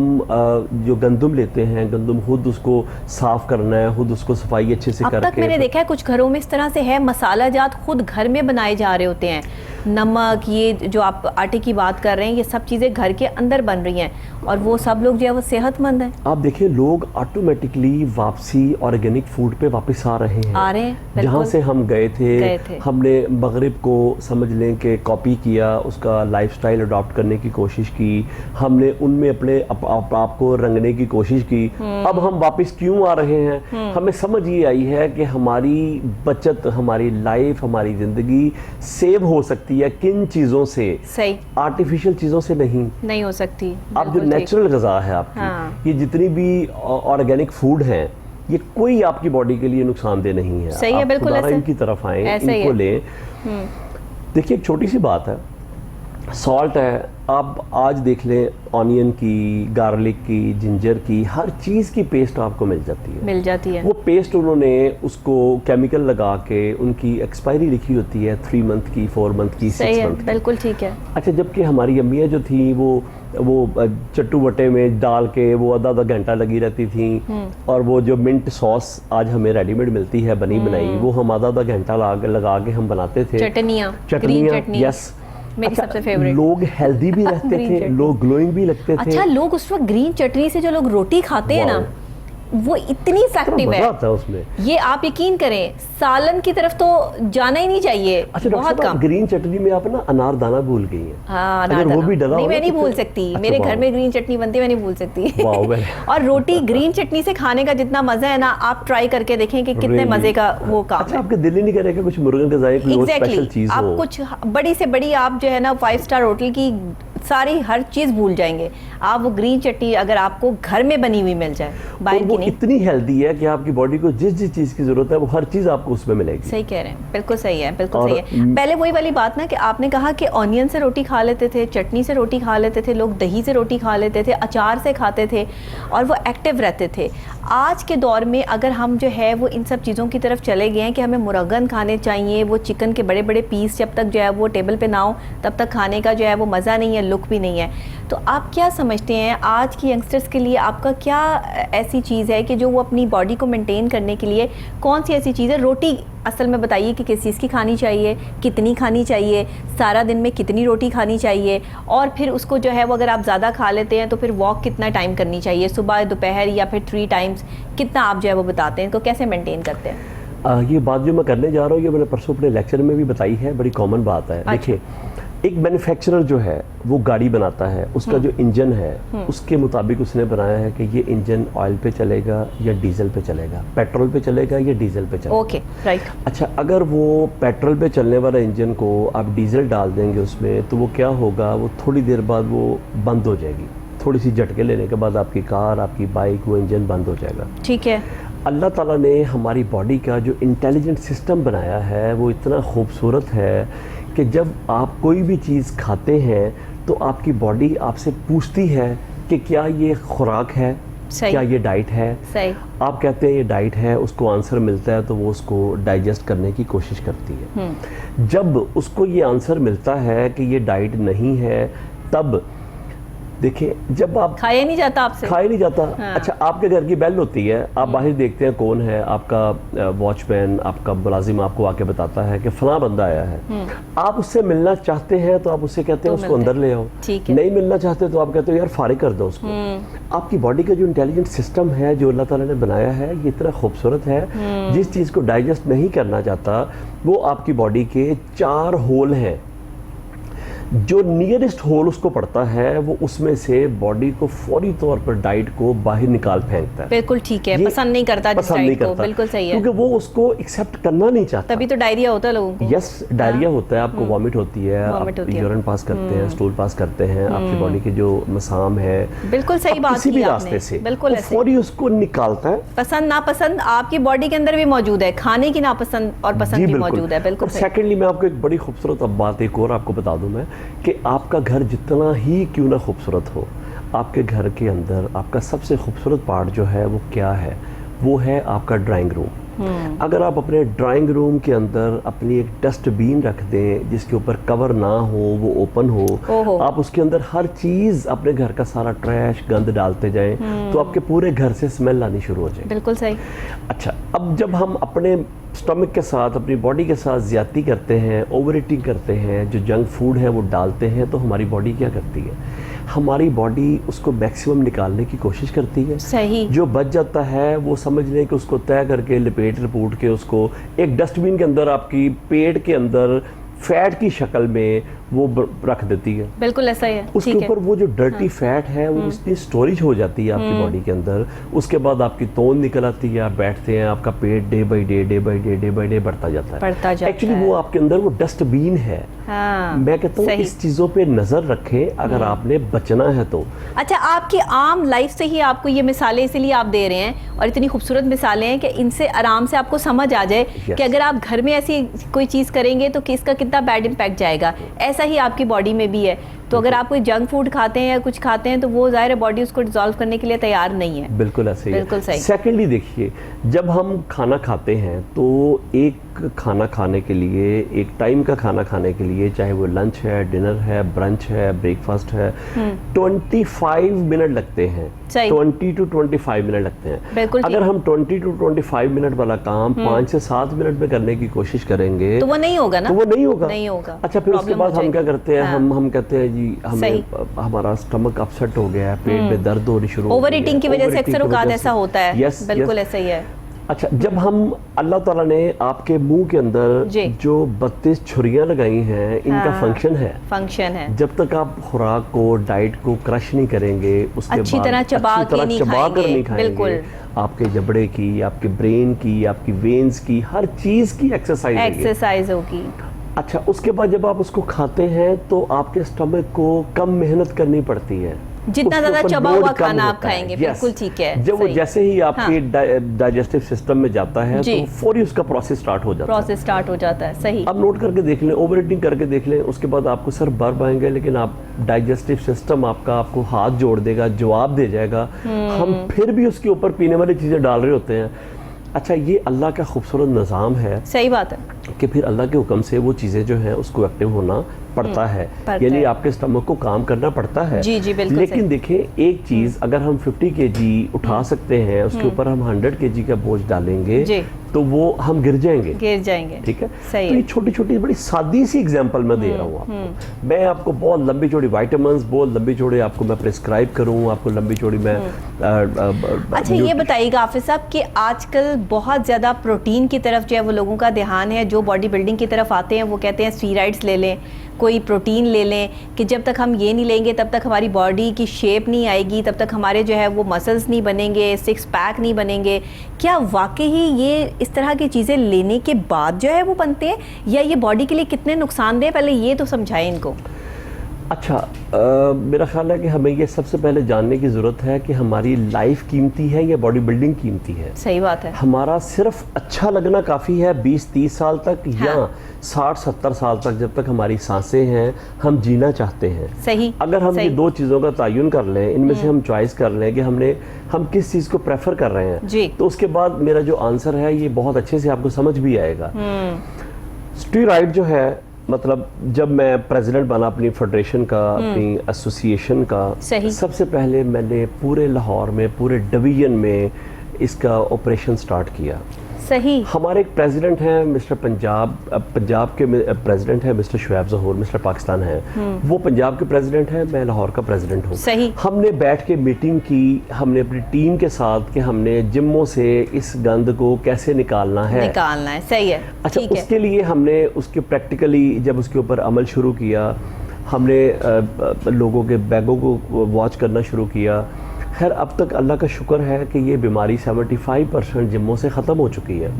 जो गंदम लेते हैं, गंदम खुद उसको साफ करना है, खुद उसको सफाई अच्छे से अब करके। तक मैंने देखा है कुछ घरों में इस तरह से है, मसाला जात खुद घर में बनाए जा रहे होते हैं। नमक, ये जो आप आटे की बात कर रहे हैं, ये सब चीज़ें घर के अंदर बन रही हैं और वो सब लोग जो है वो सेहतमंद हैं। आप देखिए लोग ऑटोमेटिकली वापसी ऑर्गेनिक फूड पे वापस आ रहे हैं। जहाँ से हम गए थे हमने मगरिब को समझ लें कि कॉपी किया, उसका लाइफस्टाइल अडॉप्ट करने की कोशिश की, हमने उनमें अपने आप को रंगने की कोशिश की। अब हम वापस क्यों आ रहे हैं? हमें समझ ये आई है कि हमारी बचत, हमारी लाइफ, हमारी जिंदगी सेव हो सकती है किन चीजों से? सही। आर्टिफिशियल चीजों से नहीं हो सकती। आप जो नेचुरल गज़ा है आपकी, ये जितनी भी ऑर्गेनिक फूड हैं, ये कोई आपकी बॉडी के लिए नुकसानदेह नहीं है। सही है, बिल्कुल ऐसे। इनकी तरफ आए, इनको लें। देखिए एक छोटी सी बात है, सॉल्ट है, आप आज देख लें ऑनियन की, गार्लिक की, जिंजर की, हर चीज़ की पेस्ट आपको मिल जाती है। वो पेस्ट उन्होंने उसको केमिकल लगा के, उनकी एक्सपायरी लिखी होती है 3 मंथ की, 4 मंथ की, 6 मंथ की। बिल्कुल ठीक है। अच्छा, जबकि हमारी अम्मियाँ जो थी वो चट्टू बटे में डाल के वो आधा घंटा लगी रहती थी, और वो जो मिंट सॉस आज हमें रेडीमेड मिलती है बनी बनाई, वो हम आधा घंटा लगा के हम बनाते थे। चटनियाँ, यस, मेरी सबसे फेवरेट। लोग हेल्दी भी रहते थे, लोग ग्लोइंग भी लगते थे। अच्छा, लोग उस वक्त ग्रीन चटनी से जो लोग रोटी खाते हैं ना, वो इतनी इफेक्टिव है उसमें। ये आप यकीन करें, सालन की तरफ तो जाना ही नहीं चाहिए। अच्छा, बहुत कम। ग्रीन चटनी में आप ना अनारदाना भूल गई हैं। हाँ, अगर वो भी डला नहीं, मैं नहीं भूल सकती। अच्छा, मेरे घर में ग्रीन चटनी बनती है, मैं नहीं भूल सकती। और रोटी ग्रीन चटनी से खाने का जितना मजा है ना, आप ट्राई करके देखें कि कितने मजे का वो काम है। आपके दिल ही नहीं करेगा कुछ मुर्गन गज़ाए कोई स्पेशल चीज हो। आप कुछ बड़ी से बड़ी आप जो है ना 5 स्टार होटल की सारी हर चीज भूल जाएंगे। आप वो ग्रीन चटनी अगर आपको घर में बनी हुई मिल जाए, बाहर की नहीं। इतनी हेल्दी है कि आपकी बॉडी को जिस जिस चीज की जरूरत है वो हर चीज आपको उसमें मिलेगी। सही कह रहे हैं, बिल्कुल सही है, बिल्कुल सही है। पहले वही वाली बात ना कि आपने कहा कि ऑनियन से रोटी खा लेते थे, चटनी से रोटी खा लेते थे, लोग दही से रोटी खा लेते थे, अचार से खाते थे और वो एक्टिव रहते थे। आज के दौर में अगर हम जो है वो इन सब चीज़ों की तरफ चले गए हैं कि हमें मुर्गन खाने चाहिए, वो चिकन के बड़े बड़े पीस जब तक जो है वो टेबल पे ना हो तब तक खाने का जो है वो मज़ा नहीं है, लुक भी नहीं है। तो आप क्या समझते हैं आज की यंगस्टर्स के लिए आपका क्या ऐसी चीज़ है कि जो वो अपनी बॉडी को मेंटेन करने के लिए कौन सी ऐसी चीज़ है? रोटी असल में बताइए कि किस चीज़ की खानी चाहिए, कितनी खानी चाहिए, सारा दिन में कितनी रोटी खानी चाहिए, और फिर उसको जो है वो अगर आप ज़्यादा खा लेते हैं तो फिर वॉक कितना टाइम करनी चाहिए, सुबह, दोपहर या फिर 3 टाइम्स, कितना आप जो है वो बताते हैं, इनको कैसे मेंटेन करते हैं? ये बात जो मैं करने जा रहा हूँ ये मैंने परसों अपने लेक्चर में भी बताई है, बड़ी कॉमन बात है। देखिए, एक मैन्युफैक्चरर जो है वो गाड़ी बनाता है, उसका जो इंजन है उसके मुताबिक उसने बनाया है कि ये इंजन ऑयल पे चलेगा या डीजल पे चलेगा, पेट्रोल पे चलेगा या डीजल पे चलेगा। Okay, right. अच्छा, अगर वो पेट्रोल पे चलने वाला इंजन को आप डीजल डाल देंगे उसमें, तो वो क्या होगा, वो थोड़ी देर बाद वो बंद हो जाएगी। थोड़ी सी झटके लेने के बाद आपकी कार, आपकी बाइक, वो इंजन बंद हो जाएगा। ठीक है। अल्लाह ताला ने हमारी बॉडी का जो इंटेलिजेंट सिस्टम बनाया है वो इतना खूबसूरत है कि जब आप कोई भी चीज़ खाते हैं तो आपकी बॉडी आपसे पूछती है कि क्या ये खुराक है, क्या ये डाइट है। सही। आप कहते हैं ये डाइट है, उसको आंसर मिलता है तो वो उसको डाइजेस्ट करने की कोशिश करती है। जब उसको ये आंसर मिलता है कि ये डाइट नहीं है, तब देखिए जब आप खाया नहीं जाता आपसे, खाया नहीं जाता। हाँ। अच्छा, आपके घर की बेल होती है, आप बाहर देखते हैं कौन है, आपका वॉचमैन, आपका मुलाजिम आपको आके बताता है कि फलां बंदा आया है। आप उससे मिलना चाहते हैं तो आप उससे कहते हैं तो उसको अंदर ले आओ। ठीक है। नहीं मिलना चाहते तो आप कहते हो यार फारिग कर दो उसको। आपकी बॉडी का जो इंटेलिजेंट सिस्टम है जो अल्लाह ताला ने बनाया है, ये इतना खूबसूरत है। जिस चीज़ को डाइजेस्ट नहीं करना चाहता वो आपकी बॉडी के 4 होल हैं, जो नियरेस्ट होल उसको पड़ता है वो उसमें से बॉडी को फौरी तौर पर डाइट को बाहर निकाल फेंकता है। बिल्कुल ठीक है, ये पसंद नहीं करता जिस पसंद नहीं डाइट को, करता, बिल्कुल सही है, क्योंकि वो उसको एक्सेप्ट करना नहीं चाहता। तभी तो डायरिया होता है लोगों को। यस, डायरिया होता है, आपको वॉमिट होती है, Vomit आप होती है। यूरिन पास करते हैं, स्टूल पास करते हैं, आपकी बॉडी के जो मसाम है, बिल्कुल सही आप बात किसी की भी आपने, रास्ते से बिल्कुल वो ऐसे। फौरी उसको निकालता है। पसंद नापसंद आपकी बॉडी के अंदर भी मौजूद है, खाने की नापसंद और पसंद भी मौजूद है, बिल्कुल सही। सेकेंडली मैं आपको एक बड़ी खूबसूरत अब बात एक और आपको बता दूं मैं कि आपका घर जितना ही क्यों ना खूबसूरत हो, आपके घर के अंदर आपका सबसे खूबसूरत पार्ट जो है वो क्या है, वो है आपका ड्राइंग रूम। अगर आप अपने ड्राइंग रूम के अंदर अपनी एक डस्टबिन रख दें जिसके ऊपर कवर ना हो, वो ओपन हो, आप उसके अंदर हर चीज़ अपने घर का सारा ट्रैश गंद डालते जाएं तो आपके पूरे घर से स्मेल आनी शुरू हो जाए। बिल्कुल सही। अच्छा, अब जब हम अपने स्टमक के साथ, अपनी बॉडी के साथ ज़्यादती करते हैं, ओवर ईटिंग करते हैं, जो जंक फूड है वो डालते हैं, तो हमारी बॉडी क्या करती है? हमारी बॉडी उसको मैक्सिमम निकालने की कोशिश करती है। सही। जो बच जाता है वो समझ लें कि उसको तय करके लपेट लपूट के उसको एक डस्टबिन के अंदर आपकी पेट के अंदर फैट की शक्ल में वो रख देती है। बिल्कुल ऐसा ही है। उसके ऊपर वो जो डर्टी फैट है वो इतनी स्टोरेज हो जाती है आपकी बॉडी के अंदर। उसके बाद आपकी तोंद निकल आती है, आप बैठते हैं, आपका पेट डे बाई डे बढ़ता जाता है। एक्चुअली वो आपके अंदर वो डस्टबिन है। हाँ, मैं कहता हूँ इस चीज़ों पे नज़र रखें अगर आपने बचना है तो। अच्छा, आपकी आम लाइफ से ही आपको ये मिसालें इसीलिए आप दे रहे हैं और इतनी खूबसूरत मिसालें हैं कि इनसे आराम से आपको समझ आ जाए कि अगर आप घर में ऐसी कोई चीज़ करेंगे तो इसका कितना बैड इम्पैक्ट जाएगा। ऐसा ही आपकी बॉडी में भी है। तो अगर आप कोई जंक फूड खाते हैं या कुछ खाते हैं तो वो ज़ाहिर है बॉडी उसको डिसॉल्व करने के लिए तैयार नहीं है। बिल्कुल ऐसे ही। बिल्कुल सही। सेकेंडली देखिए, जब हम खाना खाते हैं तो एक खाना खाने के लिए, एक टाइम का खाना खाने के लिए, चाहे वो लंच है, डिनर है, ब्रंच है, ब्रेकफास्ट है, 25 मिनट लगते हैं। 20 to 25 मिनट लगते हैं। बिल्कुल। अगर हम 20 to 25 मिनट वाला काम 5 से 7 मिनट में करने की कोशिश करेंगे तो वो नहीं होगा ना। तो वो नहीं होगा। नहीं होगा। अच्छा, फिर उसके बाद हम क्या करते हैं? हाँ। हम कहते हैं जी हमें हमारा स्टमक अपसेट हो गया है, पेट में दर्द होनी शुरू हो गई है। ओवर ईटिंग की वजह से अक्सर औकात ऐसा होता है। यस, बिल्कुल ऐसा ही है। अच्छा, जब हम अल्लाह ताला ने आपके मुंह के अंदर जो 32 छुरियां लगाई हैं, इनका फंक्शन है। जब तक आप खुराक को, डाइट को क्रश नहीं करेंगे, उसके अच्छी बाद तरह चबा कर नहीं खाएंगे, बिल्कुल आपके जबड़े की, आपके ब्रेन की, आपकी वेन्स की, हर चीज की एक्सरसाइज होगी। अच्छा, उसके बाद जब आप उसको खाते हैं तो आपके स्टमक को कम मेहनत करनी पड़ती है। जितना ज्यादा चबा हुआ खाना आप खाएंगे, बिल्कुल ठीक है। जब वो जैसे ही आपके डाइजेस्टिव सिस्टम में जाता है तो फौरी उसका प्रोसेस स्टार्ट हो जाता है। सही। अब नोट करके देख लें, ओवर ईटिंग करके देख लें, उसके बाद आपको सर बर्फ आएंगे, लेकिन आप डाइजेस्टिव सिस्टम आपको हाथ जोड़ देगा, जवाब दे जाएगा। हम फिर भी उसके ऊपर पीने वाली चीजें डाल रहे होते हैं। अच्छा, ये अल्लाह का खूबसूरत निज़ाम है। सही बात है कि फिर अल्लाह के हुक्म से वो चीज़ें जो हैं उसको एक्टिव होना पड़ता है, यानी आपके स्टमक को काम करना पड़ता है। जी, बिल्कुल। लेकिन देखिए, एक चीज़ अगर हम 50 kg उठा सकते हैं, उसके ऊपर हम 100 kg का बोझ डालेंगे तो वो हम गिर जाएंगे। ठीक है। सही। तो ये छोटी छोटी बड़ी सादी सी एग्जांपल मैं दे रहा हूँ आपको। मैं आपको बहुत लंबी चौड़ी विटामिन्स, बहुत लंबी चौड़ी आपको मैं प्रिस्क्राइब करूँ, आपको लंबी चौड़ी मैं अच्छा, ये बताइएगा हाफिज साहब कि आजकल बहुत ज़्यादा प्रोटीन की तरफ जो है वो लोगों का ध्यान है। जो बॉडी बिल्डिंग की तरफ आते हैं वो कहते हैं स्टीरॉइड्स ले लें, कोई प्रोटीन ले लें, कि जब तक हम ये नहीं लेंगे तब तक हमारी बॉडी की शेप नहीं आएगी, तब तक हमारे जो है वो मसल्स नहीं बनेंगे, 6 पैक नहीं बनेंगे। क्या वाकई ये इस तरह की चीज़ें लेने के बाद जो है वो बनते हैं, या ये बॉडी के लिए कितने नुकसानदेह, पहले ये तो समझाएं इनको। अच्छा, मेरा ख्याल है कि हमें ये सबसे पहले जानने की ज़रूरत है कि हमारी लाइफ कीमती है या बॉडी बिल्डिंग कीमती है। सही बात है। हमारा सिर्फ अच्छा लगना काफ़ी है 20-30 साल तक, या 60-70 साल तक, जब तक हमारी सांसें हैं, हम जीना चाहते हैं। सही। अगर हम ये दो चीज़ों का तयन कर लें, इनमें से हम चॉइस कर लें कि हम किस चीज़ को प्रेफर कर रहे हैं, तो उसके बाद मेरा जो आंसर है ये बहुत अच्छे से आपको समझ भी आएगा। स्टीरॉइड जो है मतलब जब मैं प्रेसिडेंट बना अपनी फेडरेशन का, अपनी एसोसिएशन का, सही। सबसे पहले मैंने पूरे लाहौर में, पूरे डिवीजन में इसका ऑपरेशन स्टार्ट किया। सही। हमारे एक प्रेसिडेंट हैं मिस्टर पंजाब, पंजाब के प्रेसिडेंट हैं मिस्टर शुएब ज़हूर, मिस्टर पाकिस्तान हैं, वो पंजाब के प्रेसिडेंट हैं, मैं लाहौर का प्रेसिडेंट हूँ। सही। हमने बैठ के मीटिंग की, हमने अपनी टीम के साथ कि हमने जिम्मों से इस गंद को कैसे निकालना है। सही है। अच्छा, ठीक है। उसके लिए हमने उसके प्रैक्टिकली जब उसके ऊपर अमल शुरू किया, हमने लोगों के बैगों को वॉच करना शुरू किया। खैर अब तक अल्लाह का शुक्र है कि ये बीमारी 75% जिम्मों से ख़त्म हो चुकी है,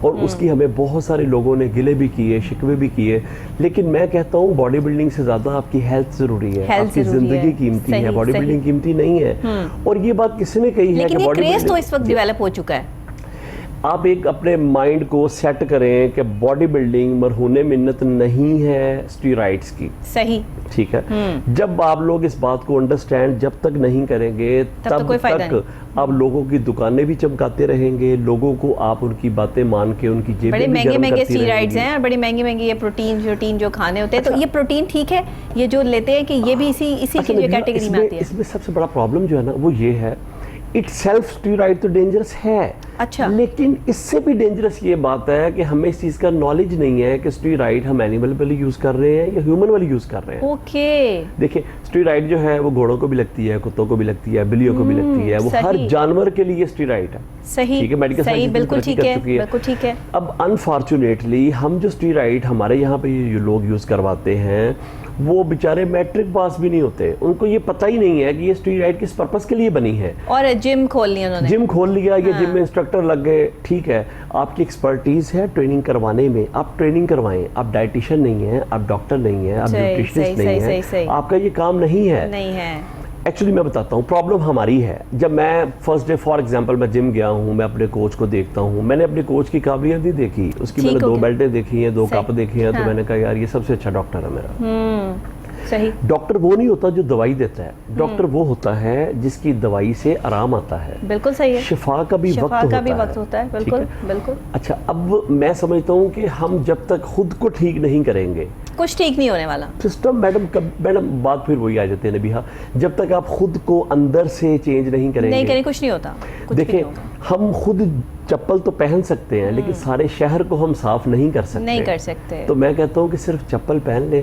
और उसकी हमें बहुत सारे लोगों ने गिले भी किए, शिकवे भी किए, लेकिन मैं कहता हूँ बॉडी बिल्डिंग से ज़्यादा आपकी हेल्थ ज़रूरी है, आपकी ज़िंदगी कीमती है, बॉडी बिल्डिंग कीमती नहीं है। और ये बात किसने कही है कि बॉडी बिल्डिंग तो इस वक्त डेवलप हो चुका है। आप एक अपने माइंड को सेट करें कि बॉडी बिल्डिंग मरहूने मिन्नत नहीं है स्टीरॉइड्स की। सही। ठीक है। जब आप लोग इस बात को अंडरस्टैंड जब तक नहीं करेंगे तब तक आप लोगों की दुकानें भी चमकाते रहेंगे, लोगों को आप उनकी बातें मान के उनकी जेबें बड़े भी गर्म महंगे करती स्टीरॉइड्स हैं और बड़ी महंगी ये प्रोटीन जो खाने होते हैं। तो ये प्रोटीन ठीक है, ये जो लेते हैं कि ये भी इसी की कैटेगरी में आती है। इसमें सबसे बड़ा प्रॉब्लम जो है ना वो ये है, इट सेल्फ स्टीरॉइड तो डेंजरस है। अच्छा। लेकिन इससे भी डेंजरस ये बात है कि हमें इस चीज का नॉलेज नहीं है कि स्टीरॉइड हम एनिमल वाली यूज कर रहे हैं या ह्यूमन वाली यूज कर रहे हैं। ओके। देखिए स्टीरॉइड जो है वो घोड़ों को भी लगती है, कुत्तों को भी लगती है, बिल्लियों को भी लगती है, वो हर जानवर के लिए स्टीरॉइड है। सही। ठीक है, मेडिकल साइंस बिल्कुल ठीक है, बिल्कुल ठीक है। अब अनफॉर्चुनेटली हम जो स्टीरॉइड हमारे यहाँ पे ये लोग यूज करवाते हैं वो बेचारे मैट्रिक पास भी नहीं होते, उनको ये पता ही नहीं है कि ये स्टीरॉइड किस पर्पस के लिए बनी है। और जिम खोल लिया उन्होंने, जिम खोल लिया, ये जिम में इंस्ट्रक्टर लग गए। ठीक है, आपकी एक्सपर्टीज है ट्रेनिंग करवाने में, आप ट्रेनिंग करवाएं। आप डाइटिशियन नहीं है, आप डॉक्टर नहीं है, आप न्यूट्रिशनिस्ट नहीं है, आपका ये काम नहीं है। एक्चुअली मैं बताता हूँ प्रॉब्लम हमारी है। जब मैं फर्स्ट डे फॉर एग्जांपल मैं जिम गया हूँ, मैं अपने कोच को देखता हूँ, मैंने अपने कोच की काबिलियत नहीं देखी, उसकी मैंने 2 बेल्टें देखी हैं, 2 कप देखे हैं, तो मैंने कहा यार ये सबसे अच्छा डॉक्टर है मेरा। सही। डॉक्टर वो नहीं होता जो दवाई देता है, डॉक्टर वो होता है जिसकी दवाई से आराम आता है। बिल्कुल सही है। शिफा का भी वक्त होता है। बिल्कुल बिल्कुल। अच्छा, अब मैं समझता हूँ कि हम जब तक खुद को ठीक नहीं करेंगे कुछ ठीक नहीं होने वाला। सिस्टम मैडम बात फिर वही आ जाती है नबीहा, जब तक आप खुद को अंदर से चेंज नहीं करेंगे कुछ नहीं होता। देखिए हम खुद चप्पल तो पहन सकते हैं लेकिन सारे शहर को हम साफ नहीं कर सकते। तो मैं कहता हूँ कि सिर्फ चप्पल पहन ले,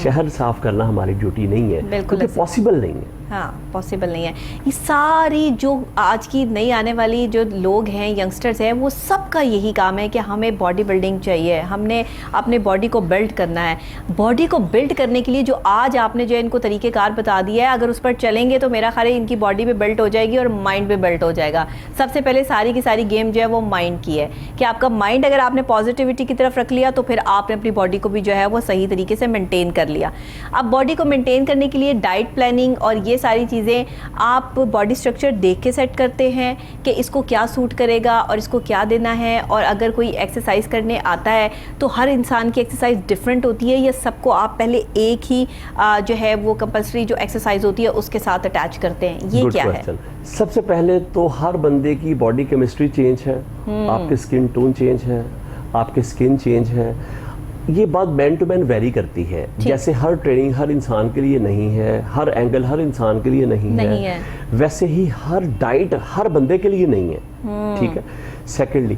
शहर साफ करना हमारी ड्यूटी नहीं है, क्योंकि पॉसिबल नहीं है। हाँ, पॉसिबल नहीं है। ये सारी जो आज की नई आने वाली जो लोग हैं, यंगस्टर्स हैं, वो सबका यही काम है कि हमें बॉडी बिल्डिंग चाहिए, हमने अपने बॉडी को बिल्ड करना है। बॉडी को बिल्ड करने के लिए जो आज आपने जो इनको तरीक़ेकार बता दिया है, अगर उस पर चलेंगे तो मेरा ख्याल है इनकी बॉडी भी बिल्ट हो जाएगी और माइंड भी बिल्ट हो जाएगा। सबसे पहले सारी की सारी गेम जो है वो माइंड की है कि आपका माइंड अगर आपने पॉजिटिविटी की तरफ रख लिया तो फिर आपने अपनी बॉडी को भी जो है वो सही तरीके से मेंटेन कर लिया। अब बॉडी को मेंटेन करने के लिए डाइट प्लानिंग और ये सारी चीज़ें आप बॉडी स्ट्रक्चर देख के सेट करते हैं कि इसको क्या सूट करेगा और इसको क्या देना है। और अगर कोई एक्सरसाइज करने आता है तो हर इंसान की एक्सरसाइज डिफरेंट होती है, या सबको आप पहले एक ही जो है वो कंपल्सरी जो एक्सरसाइज होती है उसके साथ अटैच करते हैं? ये क्या है? सबसे पहले तो हर बंदे की बॉडी केमिस्ट्री चेंज है, आपके स्किन टोन चेंज है, आपके स्किन चेंज है। ये बात मैन टू मैन वेरी करती है। जैसे हर ट्रेनिंग हर इंसान के लिए नहीं है, हर एंगल हर इंसान के लिए नहीं है, वैसे ही हर डाइट हर बंदे के लिए नहीं है। ठीक है। सेकेंडली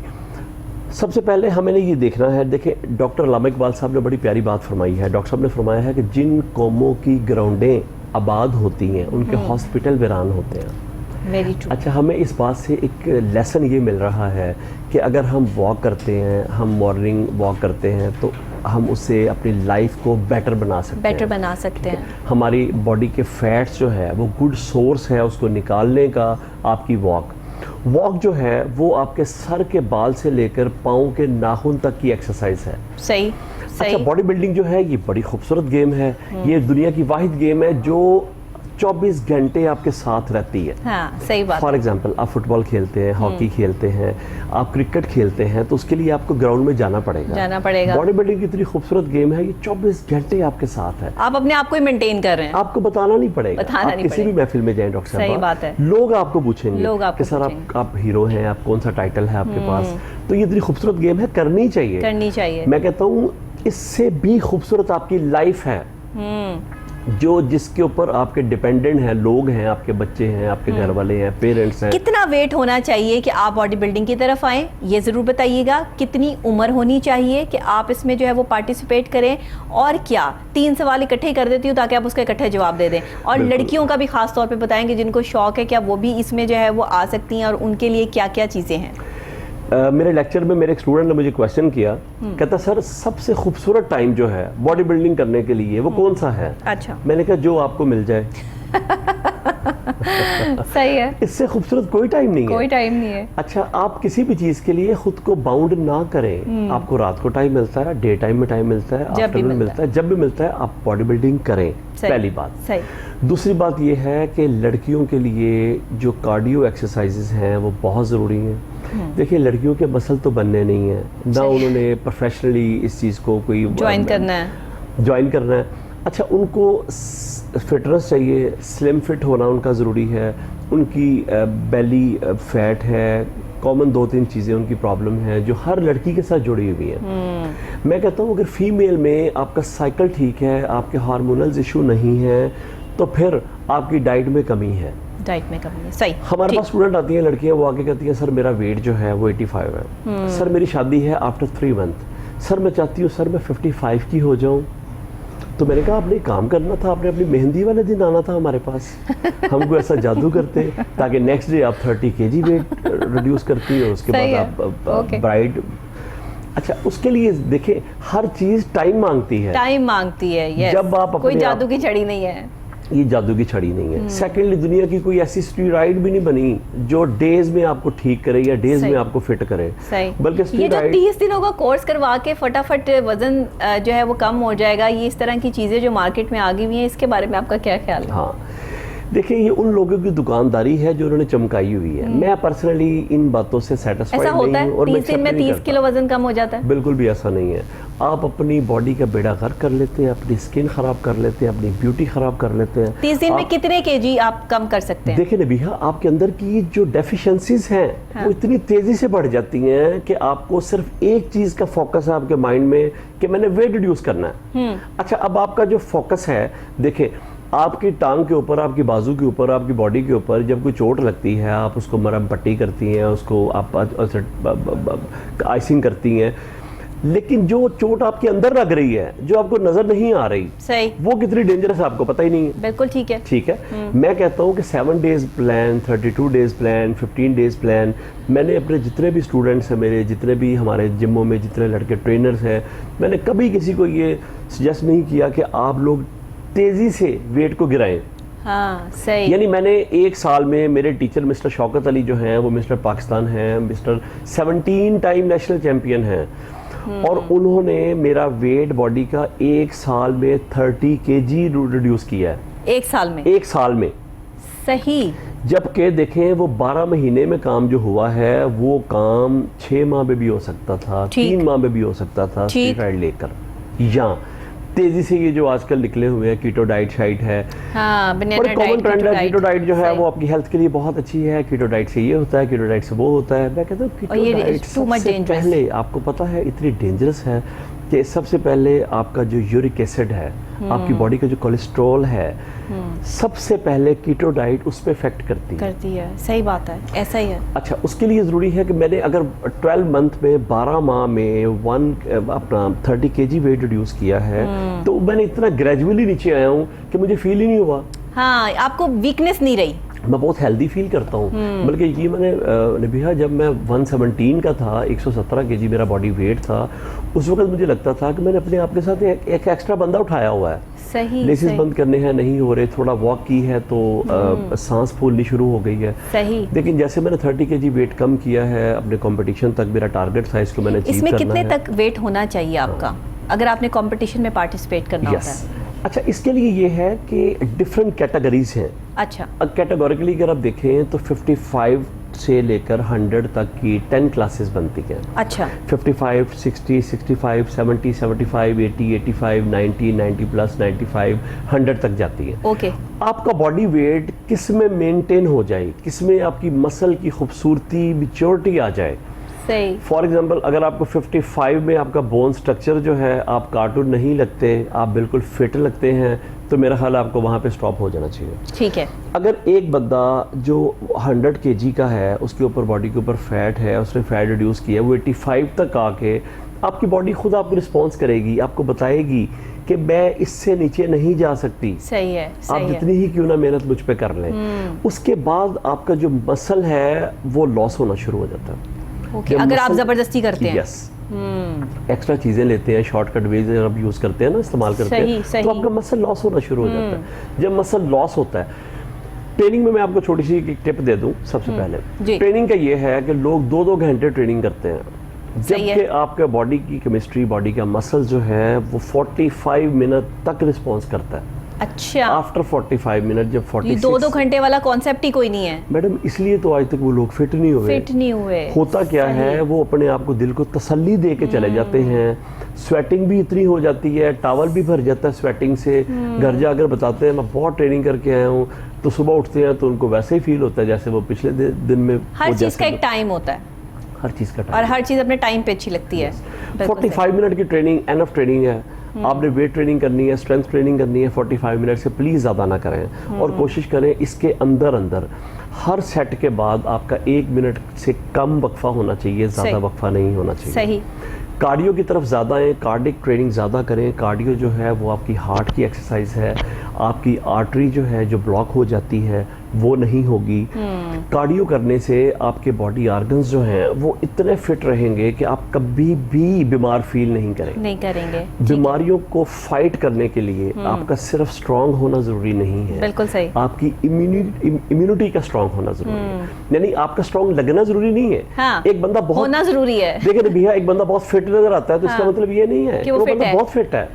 सबसे पहले हमें ये देखना है, देखिए डॉक्टर अल्लामा इकबाल साहब ने बड़ी प्यारी बात फरमाई है। डॉक्टर साहब ने फरमाया है कि जिन कौमों की ग्राउंडें आबाद होती हैं उनके हॉस्पिटल वीरान होते हैं। Very true. अच्छा, हमें इस बात से एक लेसन ये मिल रहा है कि अगर हम वॉक करते हैं, हम मॉर्निंग वॉक करते हैं, तो हम उससे अपनी लाइफ को बेटर बना सकते हैं। हमारी बॉडी के फैट्स जो है वो गुड सोर्स है उसको निकालने का। आपकी वॉक जो है वो आपके सर के बाल से लेकर पाँव के नाखून तक की एक्सरसाइज है। सही। अच्छा, बॉडी बिल्डिंग जो है ये बड़ी खूबसूरत गेम है। ये दुनिया की वाहिद गेम है जो 24 घंटे आपके साथ रहती है। हाँ, सही बात। फॉर एग्जाम्पल आप फुटबॉल खेलते हैं, हॉकी खेलते हैं, आप क्रिकेट खेलते हैं, तो उसके लिए आपको ग्राउंड में जाना पड़ेगा। बॉडी बिल्डिंग की इतनी खूबसूरत गेम है, ये 24 घंटे आपके साथ है। आप अपने आप को ही मेंटेन कर रहे हैं, आपको बताना नहीं पड़ेगा। आप किसी भी महफिल में जाएं डॉक्टर साहब, सही बात है, लोग आपको पूछेंगे कि सर आप हीरो हैं, आप कौन सा टाइटल है आपके पास। तो ये इतनी खूबसूरत गेम है, करनी चाहिए। मैं कहता हूँ इससे भी खूबसूरत आपकी लाइफ है जो जिसके ऊपर आपके डिपेंडेंट हैं, लोग हैं, आपके बच्चे हैं, आपके घर वाले हैं, पेरेंट्स हैं। कितना वेट होना चाहिए कि आप बॉडी बिल्डिंग की तरफ आएँ, ये ज़रूर बताइएगा। कितनी उम्र होनी चाहिए कि आप इसमें जो है वो पार्टिसिपेट करें, और क्या 3 सवाल इकट्ठे ही कर देती हूँ ताकि आप उसका इकट्ठे जवाब दे दें। और लड़कियों का भी खास तौर पे बताएंगे जिनको शौक है, क्या वो भी इसमें जो है वो आ सकती हैं और उनके लिए क्या क्या चीज़ें हैं। मेरे लेक्चर में मेरे एक स्टूडेंट ने मुझे क्वेश्चन किया, कहता सर सबसे खूबसूरत टाइम जो है बॉडी बिल्डिंग करने के लिए वो कौन सा है? अच्छा। मैंने कहा जो आपको मिल जाए। सही है, इससे खूबसूरत कोई टाइम नहीं है। कोई टाइम नहीं है। अच्छा, आप किसी भी चीज के लिए खुद को बाउंड ना करें। आपको रात को टाइम मिलता है, डे टाइम में टाइम मिलता है, आफ्टरनून मिलता है, जब भी मिलता है आप बॉडी बिल्डिंग करें। पहली बात। सही। दूसरी बात ये है कि लड़कियों के लिए जो कार्डियो एक्सरसाइजेज हैं वो बहुत ज़रूरी हैं। देखिए, लड़कियों के मसल तो बनने नहीं है ना, उन्होंने प्रोफेशनली इस चीज़ को कोई ज्वाइन करना है। अच्छा, उनको फिटनेस चाहिए, स्लिम फिट होना उनका ज़रूरी है। उनकी बेली फैट है, कॉमन 2-3 चीज़ें उनकी प्रॉब्लम है जो हर लड़की के साथ जुड़ी हुई हैं। मैं कहता हूँ अगर फीमेल में आपका साइकिल ठीक है, आपके हार्मोनल इशू नहीं है, तो फिर आपकी डाइट में कमी है। सही। हमारे पास स्टूडेंट आती हैं लड़कियां, वो आके कहती हैं सर मेरा वेट जो है वो 85 है, सर मेरी शादी है आफ्टर 3 मंथ, सर मैं चाहती हूँ सर मैं 55 की हो जाऊँ। तो मैंने कहा आपने काम करना था, आपने अपनी मेहंदी वाले दिन आना था हमारे पास, हम कोई ऐसा जादू करते ताकि नेक्स्ट डे आप 30 kg वेट रिड्यूस करती हो, उसके बाद आप ब्राइड। अच्छा, उसके लिए देखिए हर चीज टाइम मांगती है। यस। जब आप कोई जादू की छड़ी नहीं है, ये जादू की छड़ी नहीं है। सेकेंडली, दुनिया की कोई ऐसी स्टीरॉइड भी नहीं बनी जो डेज में आपको ठीक करे या डेज में आपको फिट करे। बल्कि ये जो 30 दिनों का कोर्स करवा के फटाफट वजन जो है वो कम हो जाएगा, ये इस तरह की चीजें जो मार्केट में आ गई हुई हैं, इसके बारे में आपका क्या ख्याल है? हाँ, देखिए ये उन लोगों की दुकानदारी है जो उन्होंने चमकाई हुई है। मैं पर्सनली इन बातों से सेटिस्फाइड नहीं हूं, और 30 दिन में 30 किलो वजन कम हो जाता है। बिल्कुल भी ऐसा नहीं है। आप अपनी बॉडी का बेड़ा गर्क कर लेते हैं, अपनी स्किन खराब कर लेते हैं, अपनी ब्यूटी खराब कर लेते हैं। 30 दिन में कितने केजी आप कम कर सकते हैं? देखिए नबीहा, आपके अंदर की जो डेफिशिएंसीज हैं वो इतनी तेजी से बढ़ जाती हैं कि आपको सिर्फ एक चीज का फोकस है आपके माइंड में कि मैंने वेट रिड्यूस करना है। अच्छा, अब आपका जो फोकस है, देखिए आपकी टांग के ऊपर, आपकी बाजू के ऊपर, आपकी बॉडी के ऊपर जब कोई चोट लगती है, आप उसको मरहम पट्टी करती हैं, उसको आप आइसिंग करती हैं, लेकिन जो चोट आपके अंदर लग रही है, जो आपको नजर नहीं आ रही, सही, वो कितनी डेंजरस है आपको पता ही नहीं है। बिल्कुल ठीक है। ठीक है। मैं कहता हूँ कि 7 days plan, 32 days plan, 15 days plan, मैंने अपने जितने भी स्टूडेंट्स हैं, मेरे जितने भी हमारे जिमों में जितने लड़के ट्रेनर्स हैं, मैंने कभी किसी को ये सजेस्ट नहीं किया कि आप लोग तेजी से वेट को गिराएं। हाँ, सही। यानी मैंने 1 साल में, मेरे टीचर मिस्टर शौकत अली जो हैं वो मिस्टर पाकिस्तान हैं, मिस्टर 17 टाइम नेशनल चैंपियन हैं, और उन्होंने मेरा वेट बॉडी का 1 साल में 30 kg रिड्यूस किया है। 1 साल में? 1 साल में। सही। जबकि देखें वो 12 महीने में काम जो हुआ है वो काम 6 माह में भी हो सकता था, 3 माह में भी हो सकता था, स्टीरॉइड लेकर। या तेजी से ये जो आजकल निकले हुए हैं कीटो डाइट शाइट है, बड़ी कॉमन ट्रेंड है। कीटो डाइट जो है वो आपकी हेल्थ के लिए बहुत अच्छी है। कीटो डाइट से ये होता है, कीटो डाइट से वो होता है। मैं कहता हूँ कीटो डाइट सबसे पहले, आपको पता है इतनी डेंजरस है कि सबसे पहले आपका जो यूरिक एसिड है, आपकी बॉडी का जो कोलेस्ट्रॉल है, सबसे पहले कीटो डाइट उस पर इफेक्ट करती है। सही बात है, ऐसा ही है। अच्छा, उसके लिए ज़रूरी है कि मैंने अगर 12 मंथ में, 12 माह में अपना 30 kg वेट रिड्यूस किया है, तो मैंने इतना ग्रेजुअली नीचे आया हूँ कि मुझे फील ही नहीं हुआ। हाँ, आपको वीकनेस नहीं रही। मैं बहुत हेल्दी फील करता हूँ। बल्कि ये मैंने नबीहा, जब मैं 117 का था, 117 kg मेरा बॉडी वेट था, उस वक्त मुझे लगता था कि मैंने अपने आप के साथ एक एक्स्ट्रा बंदा उठाया हुआ है। सही। लेसिस बंद करने हैं, नहीं हो रहे, थोड़ा वॉक की है तो सांस फूलनी शुरू हो गई है। सही। लेकिन जैसे मैंने 30 kg वेट कम किया है, अपने कंपटीशन तक मेरा टारगेट था, इसको मैंने इसमें कितने तक वेट होना चाहिए आपका अगर आपने कंपटीशन में पार्टिसिपेट करना होता है? अच्छा, इसके लिए ये है कि डिफरेंट कैटेगरीज हैं। अच्छा। कैटेगोरिकली अगर आप देखें तो 55 से लेकर 100 तक की 10 क्लासेस बनती हैं। अच्छा। 55, 60, 65, 70, 75, 80, 85, 90, 90 प्लस, 95, 100 तक जाती है। ओके। आपका बॉडी वेट किस में मेंटेन हो जाए, किस में आपकी मसल की खूबसूरती, मैच्योरिटी आ जाए, सही। फॉर एग्जांपल अगर आपको 55 में आपका बोन स्ट्रक्चर जो है, आप कार्टून नहीं लगते, आप बिल्कुल फिट लगते हैं, तो मेरा ख्याल है आपको वहाँ पे स्टॉप हो जाना चाहिए। ठीक है। अगर एक बंदा जो 100 kg का है, उसके ऊपर बॉडी के ऊपर फैट है, उसने फैट रिड्यूस किया, वो 85 तक आके आपकी बॉडी खुद आपको रिस्पॉन्स करेगी, आपको बताएगी कि मैं इससे नीचे नहीं जा सकती। सही है, सही आप है। जितनी ही क्यों ना मेहनत मुझ पे कर लें। उसके बाद आपका जो मसल है वो लॉस होना शुरू हो जाता है। ओके, अगर आप जबरदस्ती करते हैं। यस, एक्स्ट्रा चीजें लेते हैं, शॉर्टकट वेज आप यूज करते हैं ना, इस्तेमाल करते हैं, सही। तो आपका मसल लॉस होना शुरू हो जाता है। जब मसल लॉस होता है, ट्रेनिंग में मैं आपको छोटी सी एक टिप दे दूं सबसे पहले। ट्रेनिंग का ये है कि लोग 2-2 घंटे ट्रेनिंग करते हैं, जबकि आपके बॉडी की केमिस्ट्री, बॉडी का मसल जो है वो 45 मिनट तक रिस्पॉन्स करता है। अच्छा, आफ्टर 45 मिनट, जब 46 2-2 घंटे वाला कॉन्सेप्ट ही कोई नहीं है मैडम, इसलिए तो आज तक वो लोग फिट नहीं हुए। होता क्या है, वो अपने आप को, दिल को तसल्ली दे के चले जाते हैं। स्वेटिंग भी इतनी हो जाती है, टावल भी भर जाता है स्वेटिंग से। घर जाकर बताते हैं मैं बहुत ट्रेनिंग करके आया हूँ, तो सुबह उठते हैं तो उनको वैसे ही फील होता है जैसे वो पिछले दिन में। हर चीज का एक टाइम होता है, हर चीज का टाइम, और हर चीज अपने टाइम पे अच्छी लगती है। 45 मिनट की ट्रेनिंग एनफ ट्रेनिंग है। आपने वेट ट्रेनिंग करनी है, स्ट्रेंथ ट्रेनिंग करनी है, 45 मिनट से प्लीज ज्यादा ना करें। और कोशिश करें इसके अंदर हर सेट के बाद आपका 1 मिनट से कम वक्फा होना चाहिए, ज्यादा वक्फा नहीं होना चाहिए। सही। कार्डियो की तरफ ज़्यादा है, कार्डिक ट्रेनिंग ज़्यादा करें। कार्डियो जो है वो आपकी हार्ट की एक्सरसाइज है, आपकी आर्टरी जो है जो ब्लॉक हो जाती है वो नहीं होगी। कार्डियो करने से आपके बॉडी ऑर्गन्स जो हैं वो इतने फिट रहेंगे कि आप कभी भी बीमार फील नहीं करेंगे। बीमारियों को फाइट करने के लिए आपका सिर्फ स्ट्रांग होना ज़रूरी नहीं है, बिल्कुल सही, आपकी इम्यूनिटी का स्ट्रांग होना ज़रूरी है। यानी आपका स्ट्रांग लगना ज़रूरी नहीं है। हाँ, एक बंदा बहुत होना ज़रूरी है। देखिए भैया, एक बंदा बहुत फिट नजर आता है तो इसका मतलब ये नहीं है कि वो बंदा बहुत फिट है।